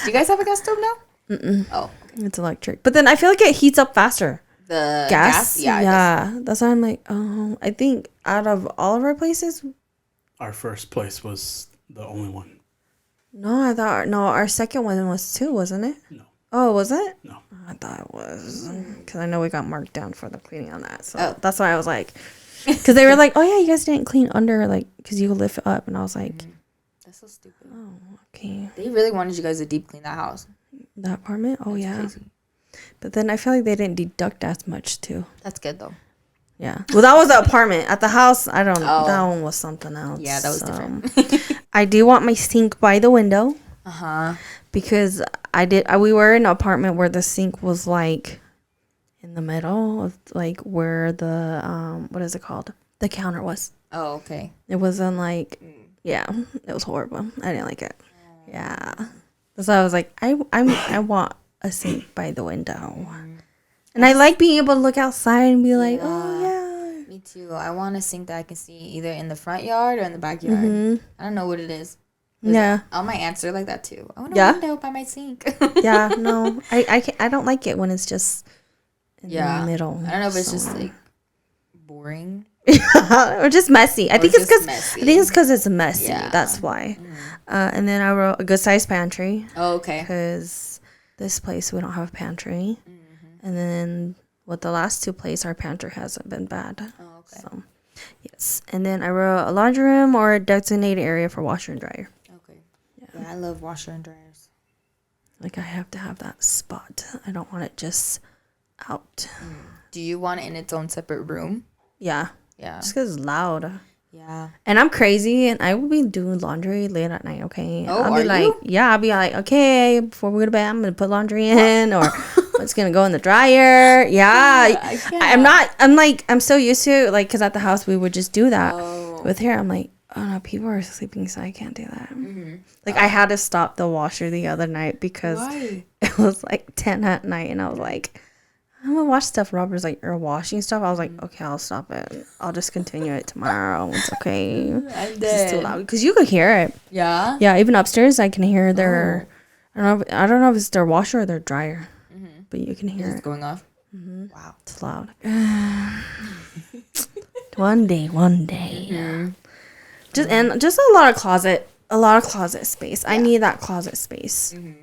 you guys have a gas stove now? Mm-mm. Oh, okay. It's electric. But then I feel like it heats up faster. The gas? Yeah. That's why I'm like, I think out of all of our places. Our first place was the only one. No, our second one was too, wasn't it? No. Oh, was it? No. I thought it was. Because I know we got marked down for the cleaning on that. So that's why I was like, because they were like, oh yeah, you guys didn't clean under, like, because you lift it up. And I was like, that's so stupid. Oh, okay. They really wanted you guys to deep clean that house. That apartment? Oh, That's yeah. crazy. But then I feel like they didn't deduct as much, too. That's good, though. Yeah. Well, that was the apartment. At the house, I don't know. That one was something else. Yeah, that was different. I do want my sink by the window. Uh-huh. Because we were in an apartment where the sink was, like, in the middle of, like, where the, what is it called? The counter was. Oh, okay. It wasn't, like, yeah, it was horrible. I didn't like it. Yeah. So I was like, I want a sink by the window. And I like being able to look outside and be like, oh, yeah. Me too. I want a sink that I can see either in the front yard or in the backyard. Mm-hmm. I don't know what it is. Yeah. All my aunts are like that too. I want a window by my sink. Yeah, no. I don't like it when it's just in the middle. I don't know if it's just like boring. Or just messy. I think it's because it's messy. Yeah. That's why. And then I wrote a good sized pantry. Oh, okay. Because this place we don't have a pantry. Mm-hmm. And then with the last 2 places, our pantry hasn't been bad. Oh, okay. So, yes. And then I wrote a laundry room or a designated area for washer and dryer. Okay. Yeah, I love washer and dryers. Like I have to have that spot. I don't want it just out. Do you want it in its own separate room? Yeah. Yeah. Just because it's loud. Yeah. And I'm crazy, and I will be doing laundry late at night, okay? Oh, I'll be like, yeah, I'll be like, okay, before we go to bed, I'm going to put laundry in, or it's going to go in the dryer. Yeah. I'm so used to it, like, because at the house, we would just do that. Oh. With here, I'm like, oh, no, people are sleeping, so I can't do that. Mm-hmm. Like, I had to stop the washer the other night because it was, like, 10 at night, and I was like, I'm gonna watch stuff. Robert's like, you're washing stuff. I was like, okay, I'll stop it. I'll just continue it tomorrow. It's okay. It's too loud because you could hear it. Yeah. Yeah. Even upstairs, I can hear their. I don't know if it's their washer or their dryer, but you can hear it going off. Mm-hmm. Wow, it's loud. One day. Mm-hmm. Just a lot of closet space. Yeah. I need that closet space. Mm-hmm.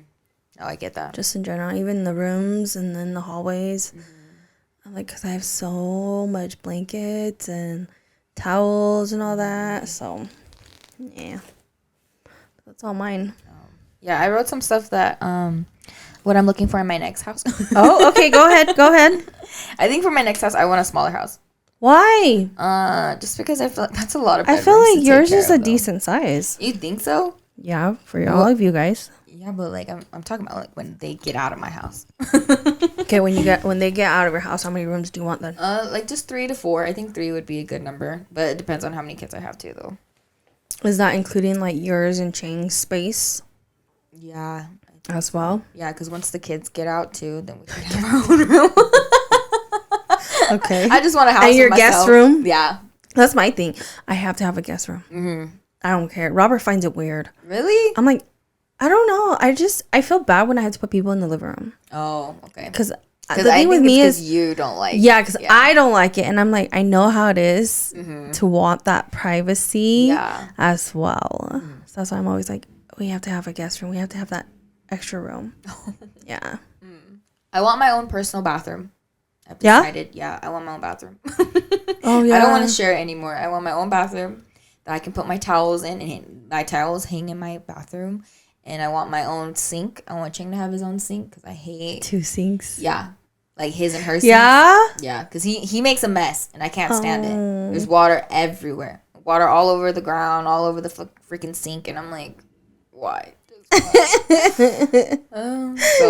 Oh, I get that. Just in general, even the rooms and then the hallways. I'm like, because I have so much blankets and towels and all that. So, yeah. That's all mine. Yeah, I wrote some stuff that What I'm looking for in my next house. Oh, okay. Go ahead. Go ahead. I think for my next house, I want a smaller house. Why? Just because I feel like that's a lot of. I feel like yours is a decent size. You think so? Yeah, for all of you guys. Yeah, but like I'm talking about like when they get out of my house. Okay, when they get out of your house, how many rooms do you want then? Like just 3 to 4. I think 3 would be a good number, but it depends on how many kids I have too, though. Is that including like yours and Chang's space? Yeah. As well. Yeah, because once the kids get out too, then we can have our own room. Okay. I just want a house. And your guest room? Yeah. That's my thing. I have to have a guest room. Mm-hmm. I don't care. Robert finds it weird. Really? I'm like, I don't know. I feel bad when I have to put people in the living room. Oh, okay. Because the I thing with me is you don't like. Yeah, because I don't like it, and I'm like, I know how it is to want that privacy as well. So that's why I'm always like, we have to have a guest room. We have to have that extra room. Yeah. I want my own personal bathroom. I've decided. Yeah, I want my own bathroom. Oh yeah. I don't want to share it anymore. I want my own bathroom that I can put my towels in, and my towels hang in my bathroom. And I want my own sink. I want Ching to have his own sink because I hate 2 sinks. Yeah, like his and her sinks. Yeah. Yeah, because he makes a mess and I can't stand it. There's water everywhere, water all over the ground, all over the freaking sink, and I'm like, why? So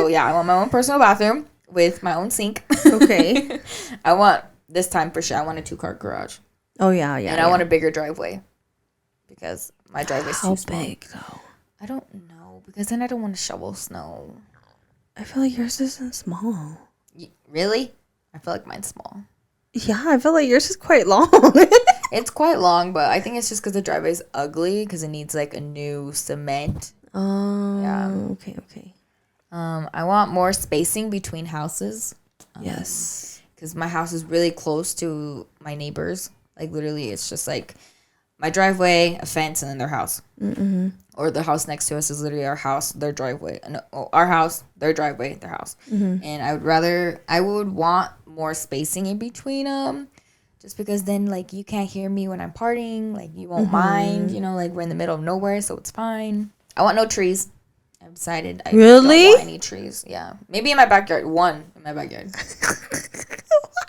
yeah, I want my own personal bathroom with my own sink. Okay. I want this time for sure. I want a 2-car garage. Oh yeah, yeah. And I want a bigger driveway because my driveway's too small. How big though? I don't know because then I don't want to shovel snow. I feel like yours isn't small. Really? I feel like mine's small. Yeah, I feel like yours is quite long. It's quite long, but I think it's just because the driveway's ugly because it needs like a new cement. Oh, Yeah. Okay. I want more spacing between houses. Yes. Because my house is really close to my neighbors. Like literally, it's just like my driveway, a fence, and then their house. Mm-hmm. Or the house next to us is literally our house, their driveway. No, our house, their driveway, their house. Mm-hmm. And I would want more spacing in between them. Just because then, like, you can't hear me when I'm partying. Like, you won't mind. You know, like, we're in the middle of nowhere, so it's fine. I want no trees. I've decided I don't want any trees. Yeah. Maybe in my backyard. One in my backyard.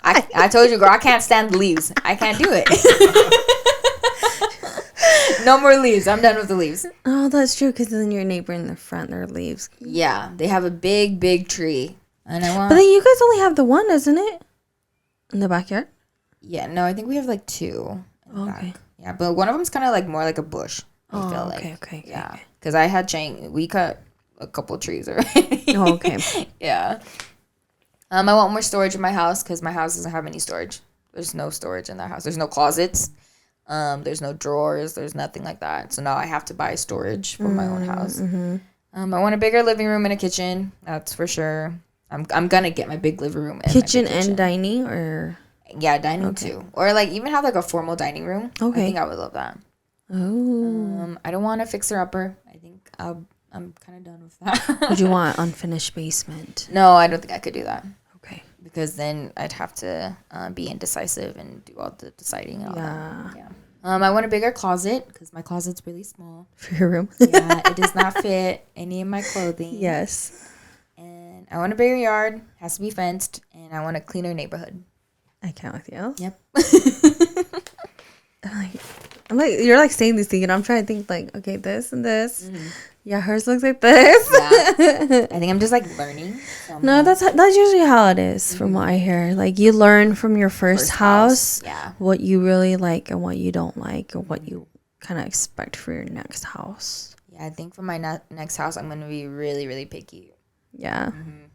I told you, girl, I can't stand the leaves. I can't do it. No more leaves. I'm done with the leaves. Oh, that's true. Because then your neighbor in the front, their leaves. Yeah, they have a big, big tree, and I want. But then you guys only have the one, isn't it? In the backyard. Yeah, no, I think we have like 2. Okay. Back. Yeah, but one of them's kind of like more like a bush. I feel like. Okay. Yeah, because I had we cut a couple trees already. Oh, okay. Yeah. I want more storage in my house because my house doesn't have any storage. There's no storage in that house. There's no closets. There's no drawers. There's nothing like that. So now I have to buy storage for my own house. Mm-hmm. I want a bigger living room and a kitchen. That's for sure. I'm gonna get my big living room. Kitchen and dining, or yeah, dining too, or like even have like a formal dining room. Okay, I think I would love that. Oh, I don't want a fixer upper. I think I'm kind of done with that. Would you want unfinished basement? No, I don't think I could do that. Okay, because then I'd have to be indecisive and do all the deciding and all that. Yeah. I want a bigger closet because my closet's really small. For your room? Yeah, it does not fit any of my clothing. Yes. And I want a bigger yard. Has to be fenced. And I want a cleaner neighborhood. I count with you. Yep. I'm like, you're like saying these things, and I'm trying to think like, okay, this and this. Mm-hmm. Yeah, hers looks like this. Yeah. I think I'm just like learning. No, that's usually how it is from what I hear. Like you learn from your first house, what you really like and what you don't like, or what you kind of expect for your next house. Yeah, I think for my next house, I'm gonna be really, really picky. Yeah,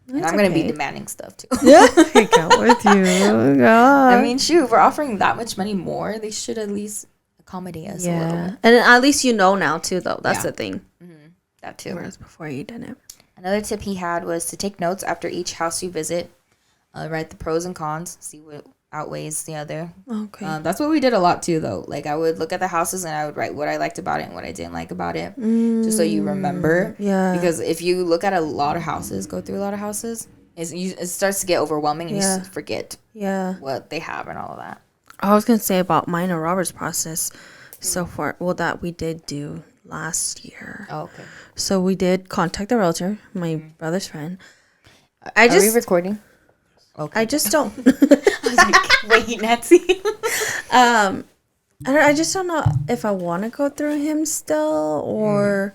and I'm gonna be demanding stuff too. Yeah, I count with you. God. I mean, shoot, if we're offering that much money more, they should at least accommodate us a little. And at least you know now too, though. That's the thing. Mm-hmm. That too. Whereas before you didn't. Another tip he had was to take notes after each house you visit. Write the pros and cons. See what outweighs the other. Okay. That's what we did a lot too, though. Like I would look at the houses and I would write what I liked about it and what I didn't like about it, just so you remember. Yeah. Because if you look at a lot of houses, go through a lot of houses, it starts to get overwhelming and you forget. What they have and all of that. I was gonna say about mine and Robert's process so far. Well, that we did do last year. Oh, okay. So we did contact the realtor, my brother's friend. Are we recording? Okay. I just don't. I was like, wait, Nancy. I just don't know if I want to go through him still, or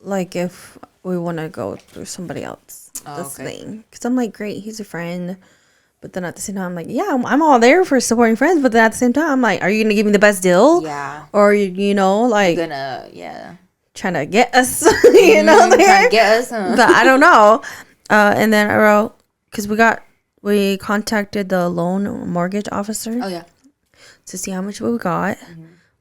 like if we want to go through somebody else. This thing, because I'm like, great, he's a friend, but then at the same time, I'm like, yeah, I'm all there for supporting friends, but then at the same time, I'm like, are you gonna give me the best deal? Yeah. Or you know, like trying to get us, you know, there. Trying to get us, huh? But I don't know. And then I wrote, because we contacted the loan mortgage officer. Oh yeah. To see how much we got,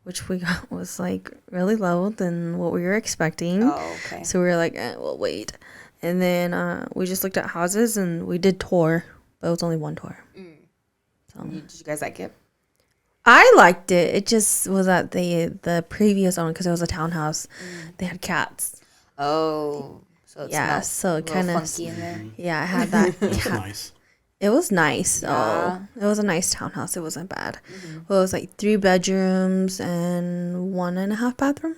which we got was like really low than what we were expecting. Oh, okay. So we were like, we'll wait. And then we just looked at houses and we did tour, but it was only one tour. So. Did you guys like it? I liked it. It just was at the previous owner, because it was a townhouse. They had cats. Oh, so it's so kind of funky in there. Yeah, I had that. That's nice. It was nice. Yeah. It was a nice townhouse. It wasn't bad. Well, it was like 3 bedrooms and 1.5 bathroom.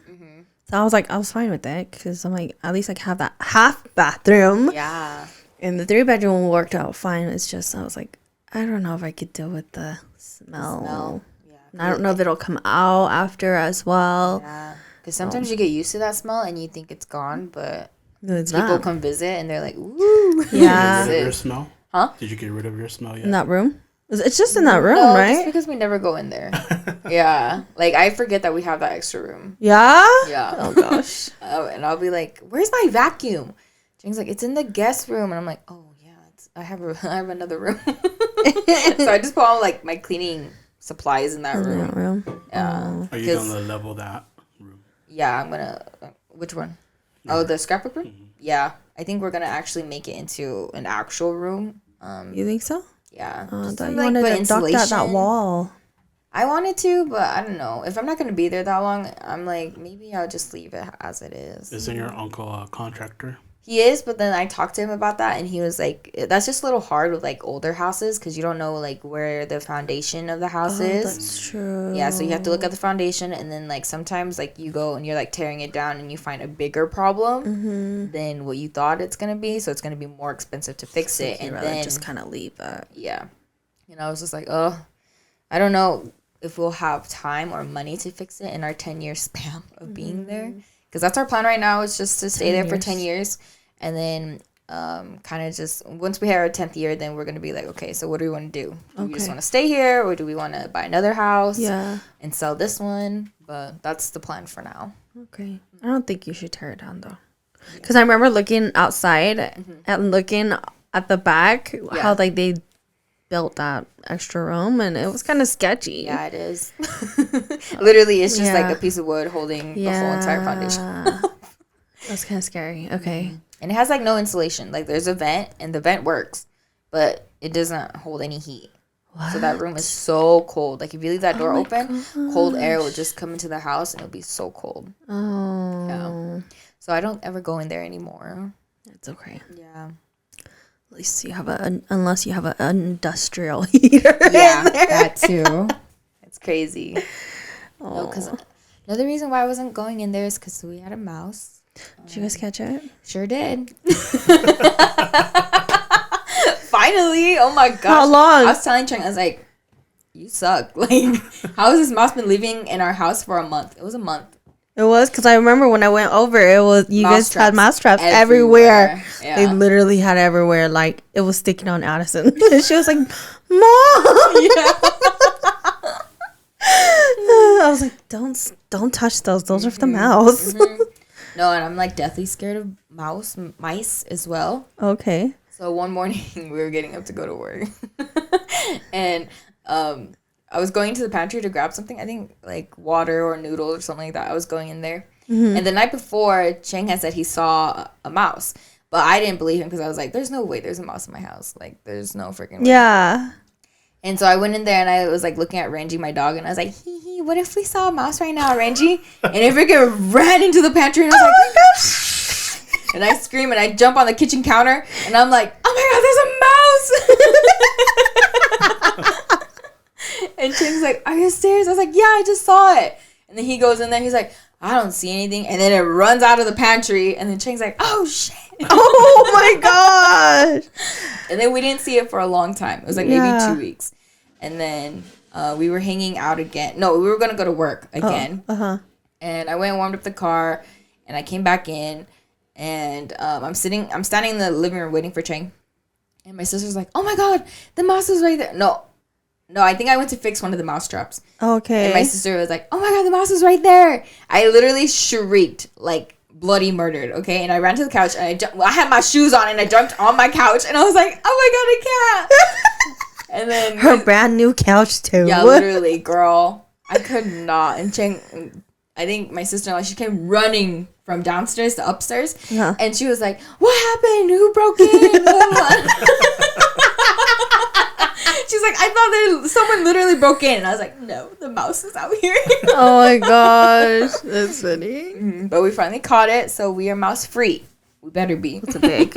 So I was fine with it, because I'm like, at least I have that half bathroom. Yeah. And the 3 bedroom worked out fine. It's just, I was like, I don't know if I could deal with the smell. Yeah. And I don't know if it'll come out after as well. Yeah. Because sometimes you get used to that smell and you think it's gone, but It's people not. come visit and they're like, ooh. Yeah. Did you get rid of your smell? Huh? Did you get rid of your smell yet? In that room? It's just in that room, No, right? just because we never go in there. Yeah. Like, I forget that we have that extra room. Yeah? Yeah. Oh, gosh. And I'll be like, where's my vacuum? Jane's like, it's in the guest room. And I'm like, oh, yeah, I have another room. So I just put all, like, my cleaning supplies in that room. That room. Yeah. Are you going to level that room? Yeah, I'm going to. Which one? Oh, the scrapbook room? Yeah. I think we're going to actually make it into an actual room. You think so? Yeah. I Just thought to, you like, wanted put to dock that insulation. wall. I wanted to, but I don't know. If I'm not going to be there that long, I'm like, maybe I'll just leave it as it is. Isn't your uncle a contractor? He is, but then I talked to him about that, and he was like, that's just a little hard with, like, older houses, because you don't know, like, where the foundation of the house is. That's true. Yeah, so you have to look at the foundation, and then, like, sometimes, like, you go and you're, like, tearing it down, and you find a bigger problem than what you thought it's going to be, so it's going to be more expensive to fix it, and then just kind of leave that. yeah. And I was just like, oh, I don't know if we'll have time or money to fix it in our 10-year span of being there. Because that's our plan right now, is just to stay there for 10 years. And then kind of just, once we hit our 10th year, then we're going to be like, okay, so what do we want to do? Do we just want to stay here, or do we want to buy another house and sell this one? But that's the plan for now. Okay. I don't think you should tear it down, though. Because I remember looking outside and looking at the back, how, like, they built that extra room, and it was kind of sketchy. Yeah, it is. Literally, it's just like a piece of wood holding the whole entire foundation. That's kind of scary. Okay. And it has like no insulation. Like, there's a vent, and the vent works, but it doesn't hold any heat. What? So that room is so cold. Like, if you leave that door open, cold air will just come into the house, and it'll be so cold. Oh. Yeah. So I don't ever go in there anymore. It's okay. Yeah. At least you have unless you have an industrial heater. Yeah, that too. It's crazy. Oh. No, because another reason why I wasn't going in there is because we had a mouse. Did you guys catch it? Sure did. Finally. Oh my gosh. How long? I was telling Cheng, I was like, you suck. Like, how has this mouse been living in our house for a month? It was a month. It was, because I remember when I went over, it was, you guys had mouse traps everywhere. Yeah. They literally had everywhere. Like, it was sticking on Addison. And she was like, Mom! I was like, don't touch those. Those are for the mouse. No, and I'm like deathly scared of mice as well. Okay. So one morning we were getting up to go to work. And I was going to the pantry to grab something. I think like water or noodles or something like that. I was going in there. And the night before, Cheng had said he saw a mouse. But I didn't believe him because I was like, there's no way there's a mouse in my house. Like, there's no freaking way. Yeah. And so I went in there and I was like looking at Renji, my dog, and I was like, hee, what if we saw a mouse right now, Renji? And it freaking ran into the pantry and I was like, oh my gosh. And I scream and I jump on the kitchen counter and I'm like, oh my God, there's a mouse. And Cheng's like, are you serious? I was like, yeah, I just saw it. And then he goes in there, he's like, I don't see anything. And then it runs out of the pantry. And then Cheng's like, oh, shit. Oh, my gosh. And then we didn't see it for a long time. It was like maybe 2 weeks. And then we were hanging out again. No, we were going to go to work again. And I went and warmed up the car. And I came back in. And I'm standing in the living room waiting for Cheng. And my sister's like, oh, my God, the mouse is right there. No, I think I went to fix one of the mouse traps. Okay. And my sister was like, oh, my God, the mouse is right there. I literally shrieked, like, bloody murdered, okay? And I ran to the couch, and I had my shoes on, and I jumped on my couch. And I was like, oh, my God, I can't. And then her brand new couch, too. Yeah, literally, girl. I could not. And Cheng, I think my sister-in-law, she came running from downstairs to upstairs. And she was like, what happened? Who broke in? She's like, I thought someone literally broke in. And I was like, no, the mouse is out here. Oh my gosh. That's funny. But we finally caught it, so we are mouse free. We better be. Was it big?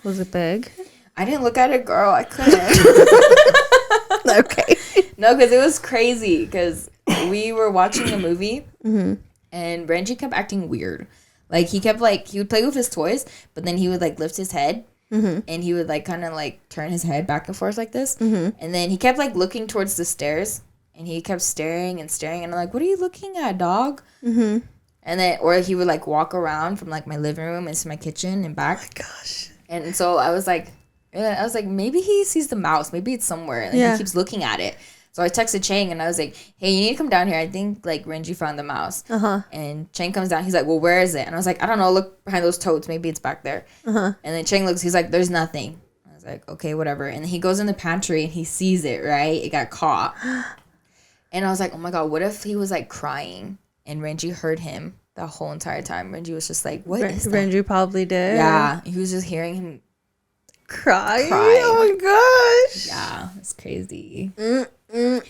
Was it big? I didn't look at it, girl. I couldn't. Okay. No, because it was crazy. Because we were watching a movie, and Renji kept acting weird. Like, he would play with his toys, but then he would, like, lift his head. And he would, like, kind of, like, turn his head back and forth like this. And then he kept, like, looking towards the stairs. And he kept staring and staring. And I'm like, what are you looking at, dog? And then, or he would, like, walk around from, like, my living room into my kitchen and back. Oh my gosh. And so I was like, maybe he sees the mouse. Maybe it's somewhere. And he keeps looking at it. So I texted Cheng and I was like, hey, you need to come down here. I think, like, Renji found the mouse. And Cheng comes down. He's like, well, where is it? And I was like, I don't know. Look behind those totes. Maybe it's back there. And then Cheng looks. He's like, there's nothing. I was like, okay, whatever. And then he goes in the pantry and he sees it, right? It got caught. And I was like, oh, my God, what if he was, like, crying and Renji heard him the whole entire time? Renji was just like, what is that? Renji probably did. Yeah. He was just hearing him crying. Oh, my gosh. Yeah. It's crazy. Heck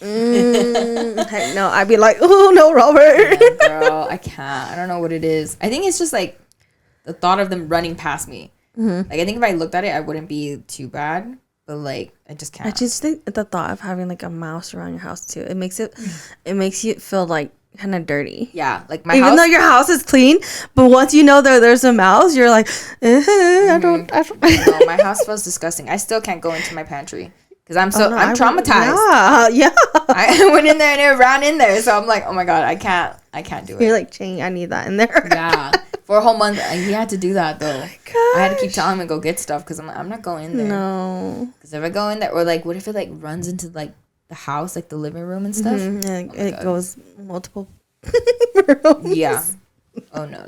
no, I'd be like, oh no, Robert. Yeah, girl, I can't. I don't know what it is. I think it's just like the thought of them running past me. Like, I think if I looked at it, I wouldn't be too bad. But like, I just can't. I just think the thought of having like a mouse around your house too, it makes you feel like kind of dirty. Yeah, like my even house, though your house is clean, but once you know there's a mouse, you're like, I don't. No, my house smells disgusting. I still can't go into my pantry. Because I'm I'm traumatized. Yeah. I went in there and it ran in there. So I'm like, oh my God, I can't do it. You're like, Chang, I need that in there. Yeah. For a whole month, he had to do that though. Oh I had to keep telling him to go get stuff because I'm not going in there. No. Because if I go in there, or like, what if it like runs into like the house, like the living room and stuff? And it goes multiple rooms. Yeah. Oh, no.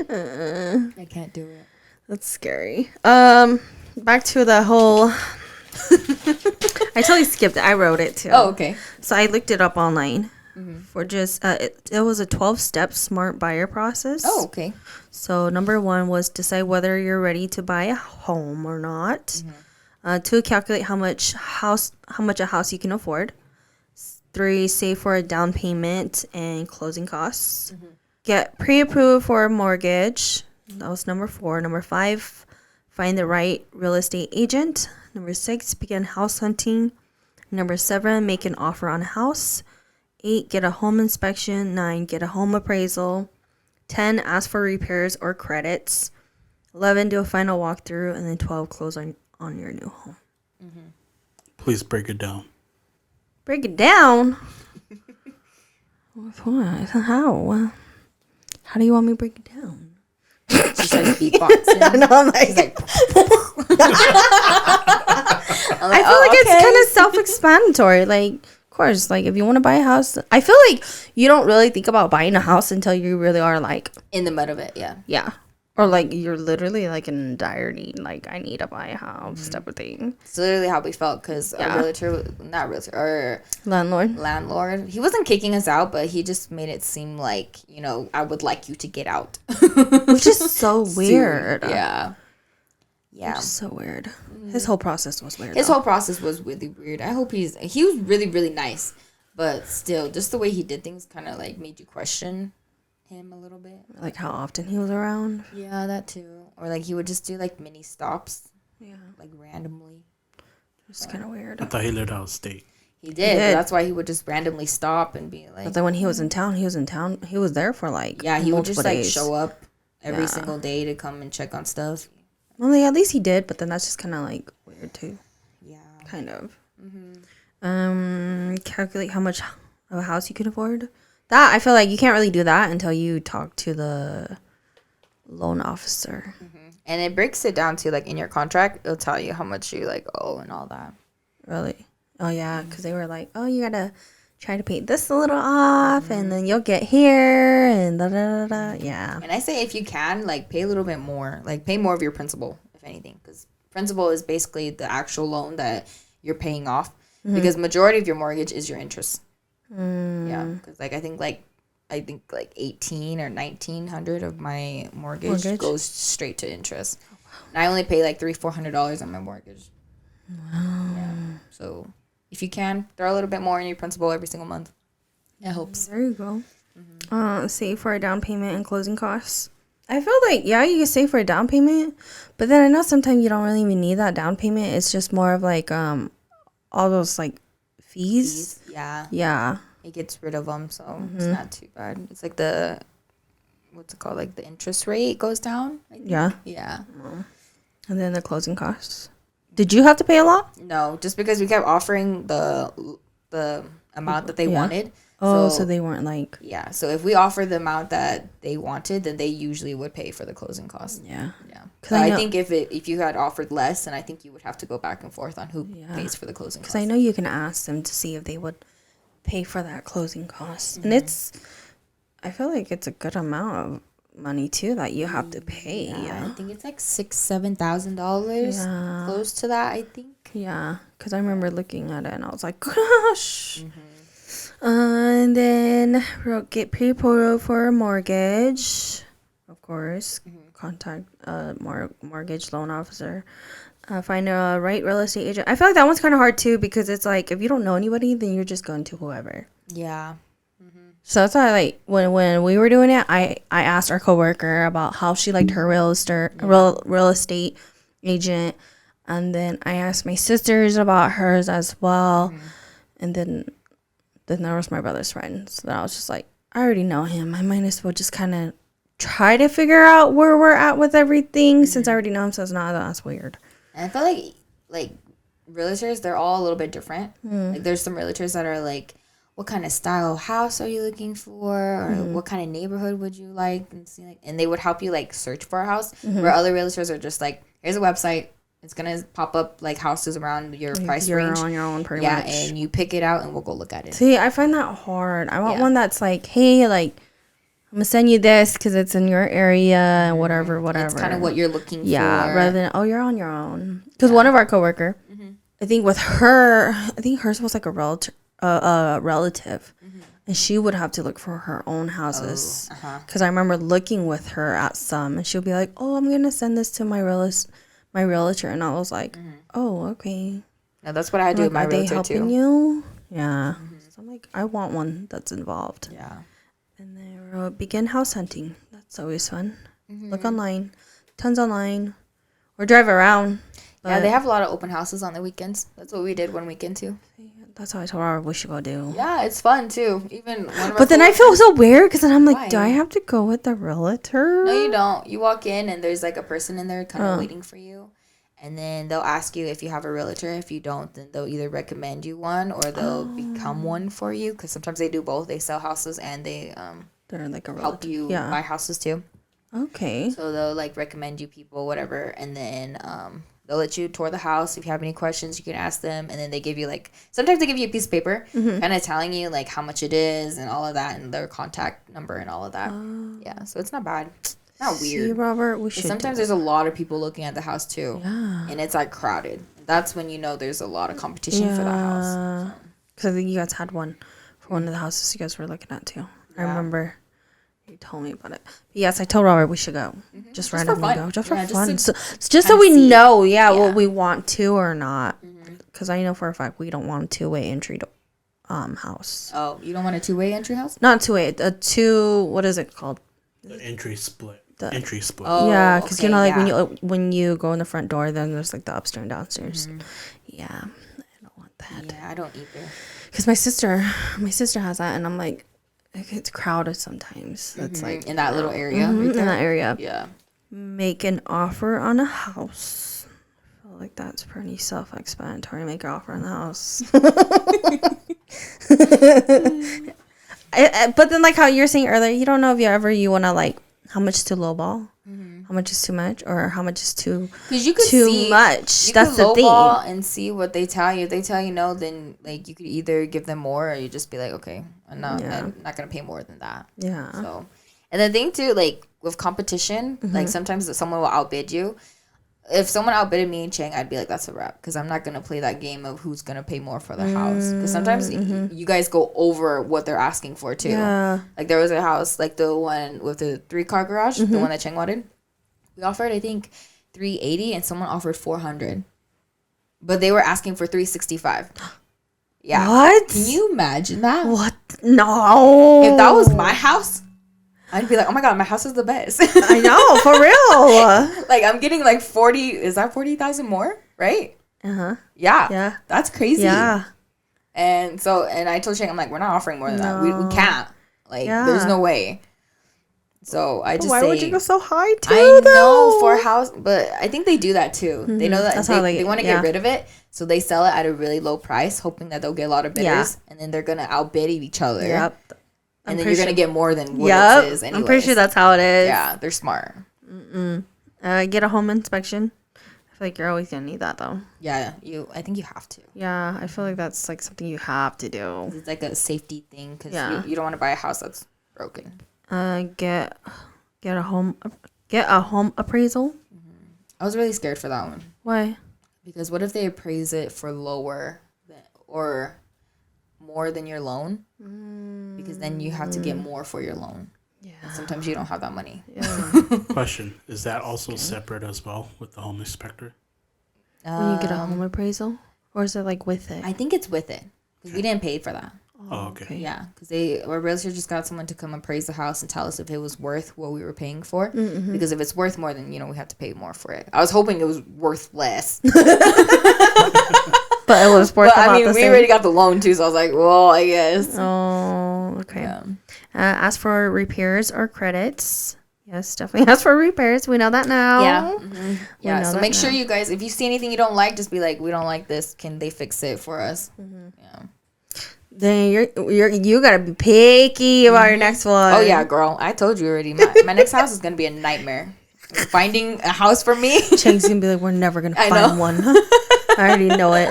I can't do it. That's scary. Back to the whole... I totally skipped it. I wrote it too. Oh, okay. So I looked it up online for just it was a 12-step smart buyer process. Oh, okay. So number 1 was decide whether you're ready to buy a home or not. 2, calculate how much a house you can afford. 3, save for a down payment and closing costs. Get pre-approved for a mortgage. That was number 4. Number 5, find the right real estate agent. Number 6, begin house hunting. Number 7, make an offer on a house. 8, get a home inspection. 9, get a home appraisal. 10, ask for repairs or credits. 11, do a final walkthrough. And then 12, close on your new home. Please break it down. Break it down? What? How? How do you want me to break it down? She starts beatboxing. No, I'm like... She's like... I feel like it's kind of self-explanatory. Like, of course, like if you want to buy a house, I feel like you don't really think about buying a house until you really are like in the mud of it. Yeah. Or like you're literally like in dire need, like I need to buy a house type of thing. It's literally how we felt because our landlord, he wasn't kicking us out, but he just made it seem like, I would like you to get out, which is so weird. Yeah. Which is so weird. His whole process was weird. His whole process was really weird. I hope he was really, really nice, but still, just the way he did things kind of like made you question him a little bit. Like how often he was around. Yeah, that too. Or like he would just do like mini stops. Yeah. Like randomly. It's kind of weird. I thought he lived out of state. He did. But that's why he would just randomly stop and be like. But then when he was in town, he was there for like he would just days. like show up every single day to come and check on stuff. Well, yeah, at least he did, but then that's just kind of like weird too. Yeah. Kind of. Calculate how much of a house you can afford. That, I feel like you can't really do that until you talk to the loan officer. And it breaks it down to like in your contract, it'll tell you how much you like owe and all that. Really? Oh, yeah, because they were like, oh, you gotta try to pay this a little off, and then you'll get here, and da-da-da-da. Yeah. And I say if you can, like, pay a little bit more. Like, pay more of your principal, if anything. Because principal is basically the actual loan that you're paying off. Because majority of your mortgage is your interest. Yeah. Because, like, I think 18 or 1900 of my mortgage goes straight to interest. Oh, wow. And I only pay like $300-$400 on my mortgage. Wow. Yeah. So if you can, throw a little bit more in your principal every single month. It helps. There you go. Save for a down payment and closing costs. I feel like, yeah, you can save for a down payment, but then I know sometimes you don't really even need that down payment. It's just more of like all those like fees. Yeah. Yeah. It gets rid of them, so it's not too bad. It's like what's it called? Like the interest rate goes down. I think. Yeah. Yeah. And then the closing costs. Did you have to pay a lot? No, just because we kept offering the amount that they wanted. Oh, so they weren't like... Yeah, so if we offer the amount that they wanted, then they usually would pay for the closing costs. Yeah. Yeah. Because I think if you had offered less, then I think you would have to go back and forth on who pays for the closing costs. Because I know you can ask them to see if they would pay for that closing cost. And I feel like it's a good amount of money, too, that you have to pay. Yeah. I think it's like $6,000-$7,000. Close to that, I think. Yeah. Because I remember looking at it and I was like, gosh. And then get pre-approved for a mortgage, of course. Contact mortgage loan officer. Find a right real estate agent. I feel like that one's kind of hard too because it's like if you don't know anybody, then you're just going to whoever. Yeah. So that's why, like, when we were doing it, I asked our coworker about how she liked her real estate agent, and then I asked my sisters about hers as well, and then there was my brother's friend. So then I was just like, I already know him. I might as well just kind of try to figure out where we're at with everything since I already know him. So it's not that's weird. And I feel like realtors, they're all a little bit different. Like there's some realtors that are like, what kind of style house are you looking for, or what kind of neighborhood would you like, and they would help you like search for a house. Where other realtors are just like, here's a website. It's going to pop up, like, houses around your price range. You're on your own, pretty much. Yeah, and you pick it out, and we'll go look at it. See, I find that hard. I want one that's like, hey, like, I'm going to send you this because it's in your area and whatever. It's kind of what you're looking for. Yeah, rather than, oh, you're on your own. Because one of our coworker, I think with her, hers was like a relative. And she would have to look for her own houses. Because I remember looking with her at some, and she'll be like, oh, I'm going to send this to my realtor, and I was like, oh, okay. Yeah, that's what I do with my realtor, too. Are they helping you? Yeah. So I'm like, I want one that's involved. Yeah. And then begin house hunting. That's always fun. Look online. Tons online. Or drive around. Yeah, they have a lot of open houses on the weekends. That's what we did one weekend, too. That's how I told her we should go do. Yeah, it's fun, too. But then I feel so weird because then I'm like, do I have to go with the realtor? No, you don't. You walk in and there's like a person in there kind of waiting for you. And then they'll ask you if you have a realtor. If you don't, then they'll either recommend you one or they'll become one for you. Because sometimes they do both. They sell houses and they're like a help you buy houses too. Okay. So they'll like recommend you people, whatever. And then they'll let you tour the house. If you have any questions, you can ask them. And then they give you sometimes they give you a piece of paper kind of telling you like how much it is and all of that and their contact number and all of that. Yeah, so it's not bad. Not weird. See, Robert, we should. Sometimes there's a lot of people looking at the house too. Yeah. And it's like crowded. That's when you know there's a lot of competition for that house. Because I think you guys had one for one of the houses you guys were looking at too. Yeah. I remember you told me about it. But yes, I told Robert we should go. Just randomly go. Just for fun. So we know, what we want to or not. Because I know for a fact we don't want a two-way entry house. Oh, you don't want a two-way entry house? Not two-way. What is it called? The entry split. Entry split. Oh, yeah, because like when you go in the front door, then there's like the upstairs and downstairs. Yeah, I don't want that. Yeah, I don't either. Because my sister has that, and I'm like, it's crowded sometimes. It's like in that little area. right in that area. Yeah. Make an offer on a house. I feel like that's pretty self-explanatory. Make an offer on the house. But then, like how you were saying earlier, you don't know if you want to like how much to lowball, how much is too much, or how much is too much. You That's could the thing. lowball and see what they tell you. If they tell you no, then like you could either give them more, or you just be like, okay, I'm not gonna pay more than that. Yeah. So, and the thing too, like with competition, like sometimes someone will outbid you. If someone outbidded me and Chang, I'd be like, that's a wrap, because I'm not gonna play that game of who's gonna pay more for the house. Because sometimes you guys go over what they're asking for too. Yeah. Like there was a house, like the one with the 3-car garage, the one that Chang wanted. We offered, I think, $380, and someone offered $400, but they were asking for $365. Yeah. What? Can you imagine that? What? No. If that was my house, I'd be like, oh my god, my house is the best. I know, for real. Like I'm getting like 40. Is that 40,000 more? Right? Yeah. Yeah. That's crazy. Yeah. And I told Shane, I'm like, we're not offering more than that. We can't. Like, there's no way. So I just why would you go so high too? I know for a house, but I think they do that too. They know that they want to get rid of it, so they sell it at a really low price, hoping that they'll get a lot of bidders, and then they're gonna outbid each other. Yep. And then you're gonna get more than what it is. Anyways. I'm pretty sure that's how it is. Yeah, they're smart. Get a home inspection. I feel like you're always gonna need that though. Yeah, I think you have to. Yeah, I feel like that's like something you have to do. It's like a safety thing because you don't want to buy a house that's broken. Get a home appraisal. I was really scared for that one. Why? Because what if they appraise it for lower or more than your loan? Because then you have to get more for your loan. Yeah. And sometimes you don't have that money. Yeah. Question: is that also separate as well with the home inspector? When you get a home appraisal, or is it like with it? I think it's with it because we didn't pay for that. Oh, okay. Yeah, because our realtor just got someone to come appraise the house and tell us if it was worth what we were paying for. Because if it's worth more, then we have to pay more for it. I was hoping it was worth less. But it was worth. But I mean, we already got the loan too, so I was like, well, I guess. Oh, okay. Yeah. Ask for repairs or credits. Yes, definitely ask for repairs. We know that now. Yeah. Yeah. So make sure you guys, if you see anything you don't like, just be like, we don't like this. Can they fix it for us? Yeah. Then you gotta be picky about your next one. Oh yeah, girl. I told you already. My next house is gonna be a nightmare. Finding a house for me. Chang's gonna be like, we're never gonna find one. I already know it.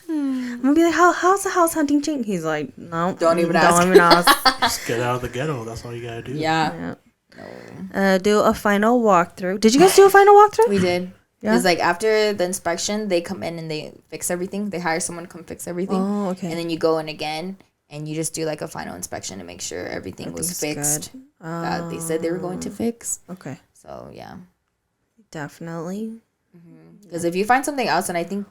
I'm gonna be like, how's the house hunting, Ching? He's like, no, don't even ask. Just get out of the ghetto. That's all you gotta do. Yeah. No. Do a final walkthrough. Did you guys do a final walkthrough? We did. Because like after the inspection, they come in and they fix everything. They hire someone to come fix everything. Oh, okay. And then you go in again and you just do like a final inspection to make sure everything was fixed that they said they were going to fix. Okay. So yeah. Definitely. Because if you find something else, and I think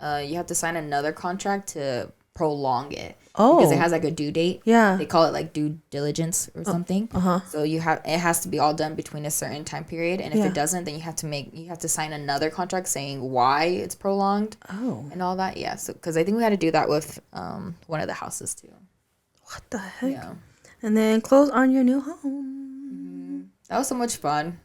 you have to sign another contract to prolong it. Oh. Because it has like a due date. Yeah. They call it like due diligence or something. So it has to be all done between a certain time period, and if it doesn't, then you have to sign another contract saying why it's prolonged. Oh. And all that. Yeah. So because I think we had to do that with one of the houses too. What the heck? Yeah. And then close on your new home. That was so much fun.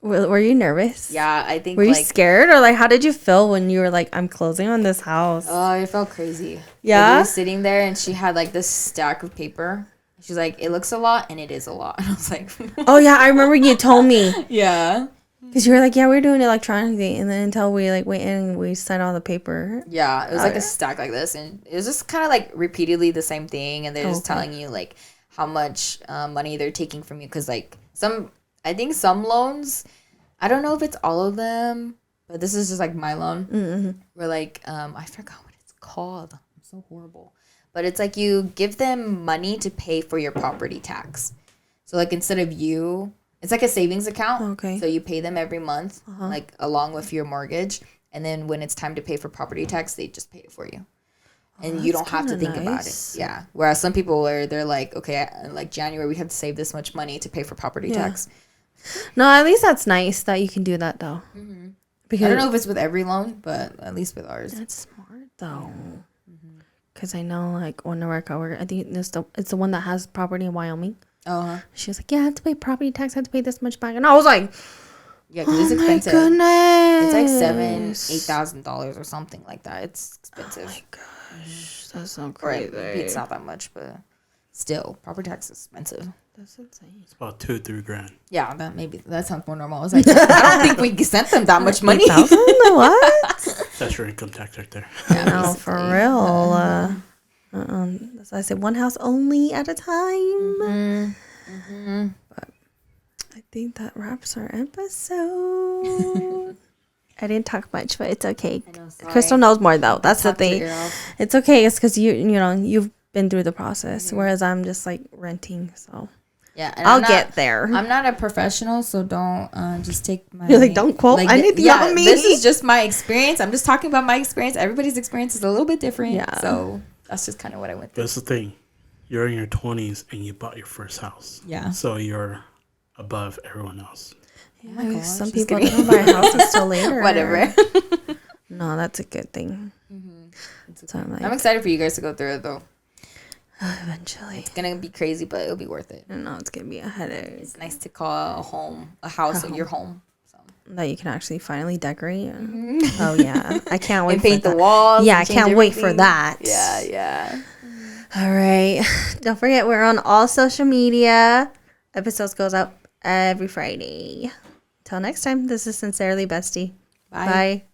Were you nervous? Yeah, I think. Were you scared, or like how did you feel when you were like, I'm closing on this house? Oh, it felt crazy. Yeah. Like, we were sitting there, and she had like this stack of paper. She's like, it looks a lot, and it is a lot. And I was like, oh yeah, I remember you told me. Yeah. Because you were like, yeah, we're doing electronically, and then until we like went in and we signed all the paper. Yeah, it was like a stack like this, and it was just kind of like repeatedly the same thing, and they're just telling you like how much money they're taking from you, because like I think some loans, I don't know if it's all of them, but this is just like my loan. Where like I forgot what it's called. I'm so horrible, but it's like you give them money to pay for your property tax. So like instead of it's like a savings account. Okay. So you pay them every month, like along with your mortgage, and then when it's time to pay for property tax, they just pay it for you. And you don't have to think about it. Yeah. Whereas some people they're like, okay, like January we have to save this much money to pay for property tax. No, at least that's nice that you can do that though. Because I don't know if it's with every loan, but at least with ours. That's smart though. because I know like one of our coworkers, I think it's the one that has property in Wyoming. She was like, yeah, I have to pay property tax. I have to pay this much back, and I was like, yeah, because it's expensive. Goodness. It's like $7,000-8,000 or something like that. It's expensive. Oh my gosh, that's so crazy. It's not that much, but still, property tax is expensive. That's insane. It's about $2,000-3,000. Yeah, that sounds more normal. I was like, I don't think we sent them that much money. What? That's your income tax right there. Yeah, no, for real. So I said one house only at a time. But I think that wraps our episode. I didn't talk much, but it's okay. Krystal knows more though. That's the thing. It's okay. It's because you've been through the process, whereas I'm just like renting. So yeah, I'll get there. I'm not a professional, so don't just take my. You're like, don't quote anything on me. This is just my experience. I'm just talking about my experience. Everybody's experience is a little bit different. Yeah. So that's just kind of what I went through. That's the thing. You're in your 20s and you bought your first house. Yeah. So you're above everyone else. Yeah, oh gosh, some people don't buy houses till later. Whatever. No, that's a good thing. So I'm excited for you guys to go through it though. Eventually. It's gonna be crazy, but it'll be worth it. No, it's gonna be a headache. It's nice to call a house your home. So. That you can actually finally decorate. Oh yeah, I can't wait. And paint the walls. Yeah, I can't wait for that. Yeah. All right. Don't forget, we're on all social media. Episodes goes up every Friday. Till next time, this is Sincerely Bestie. Bye.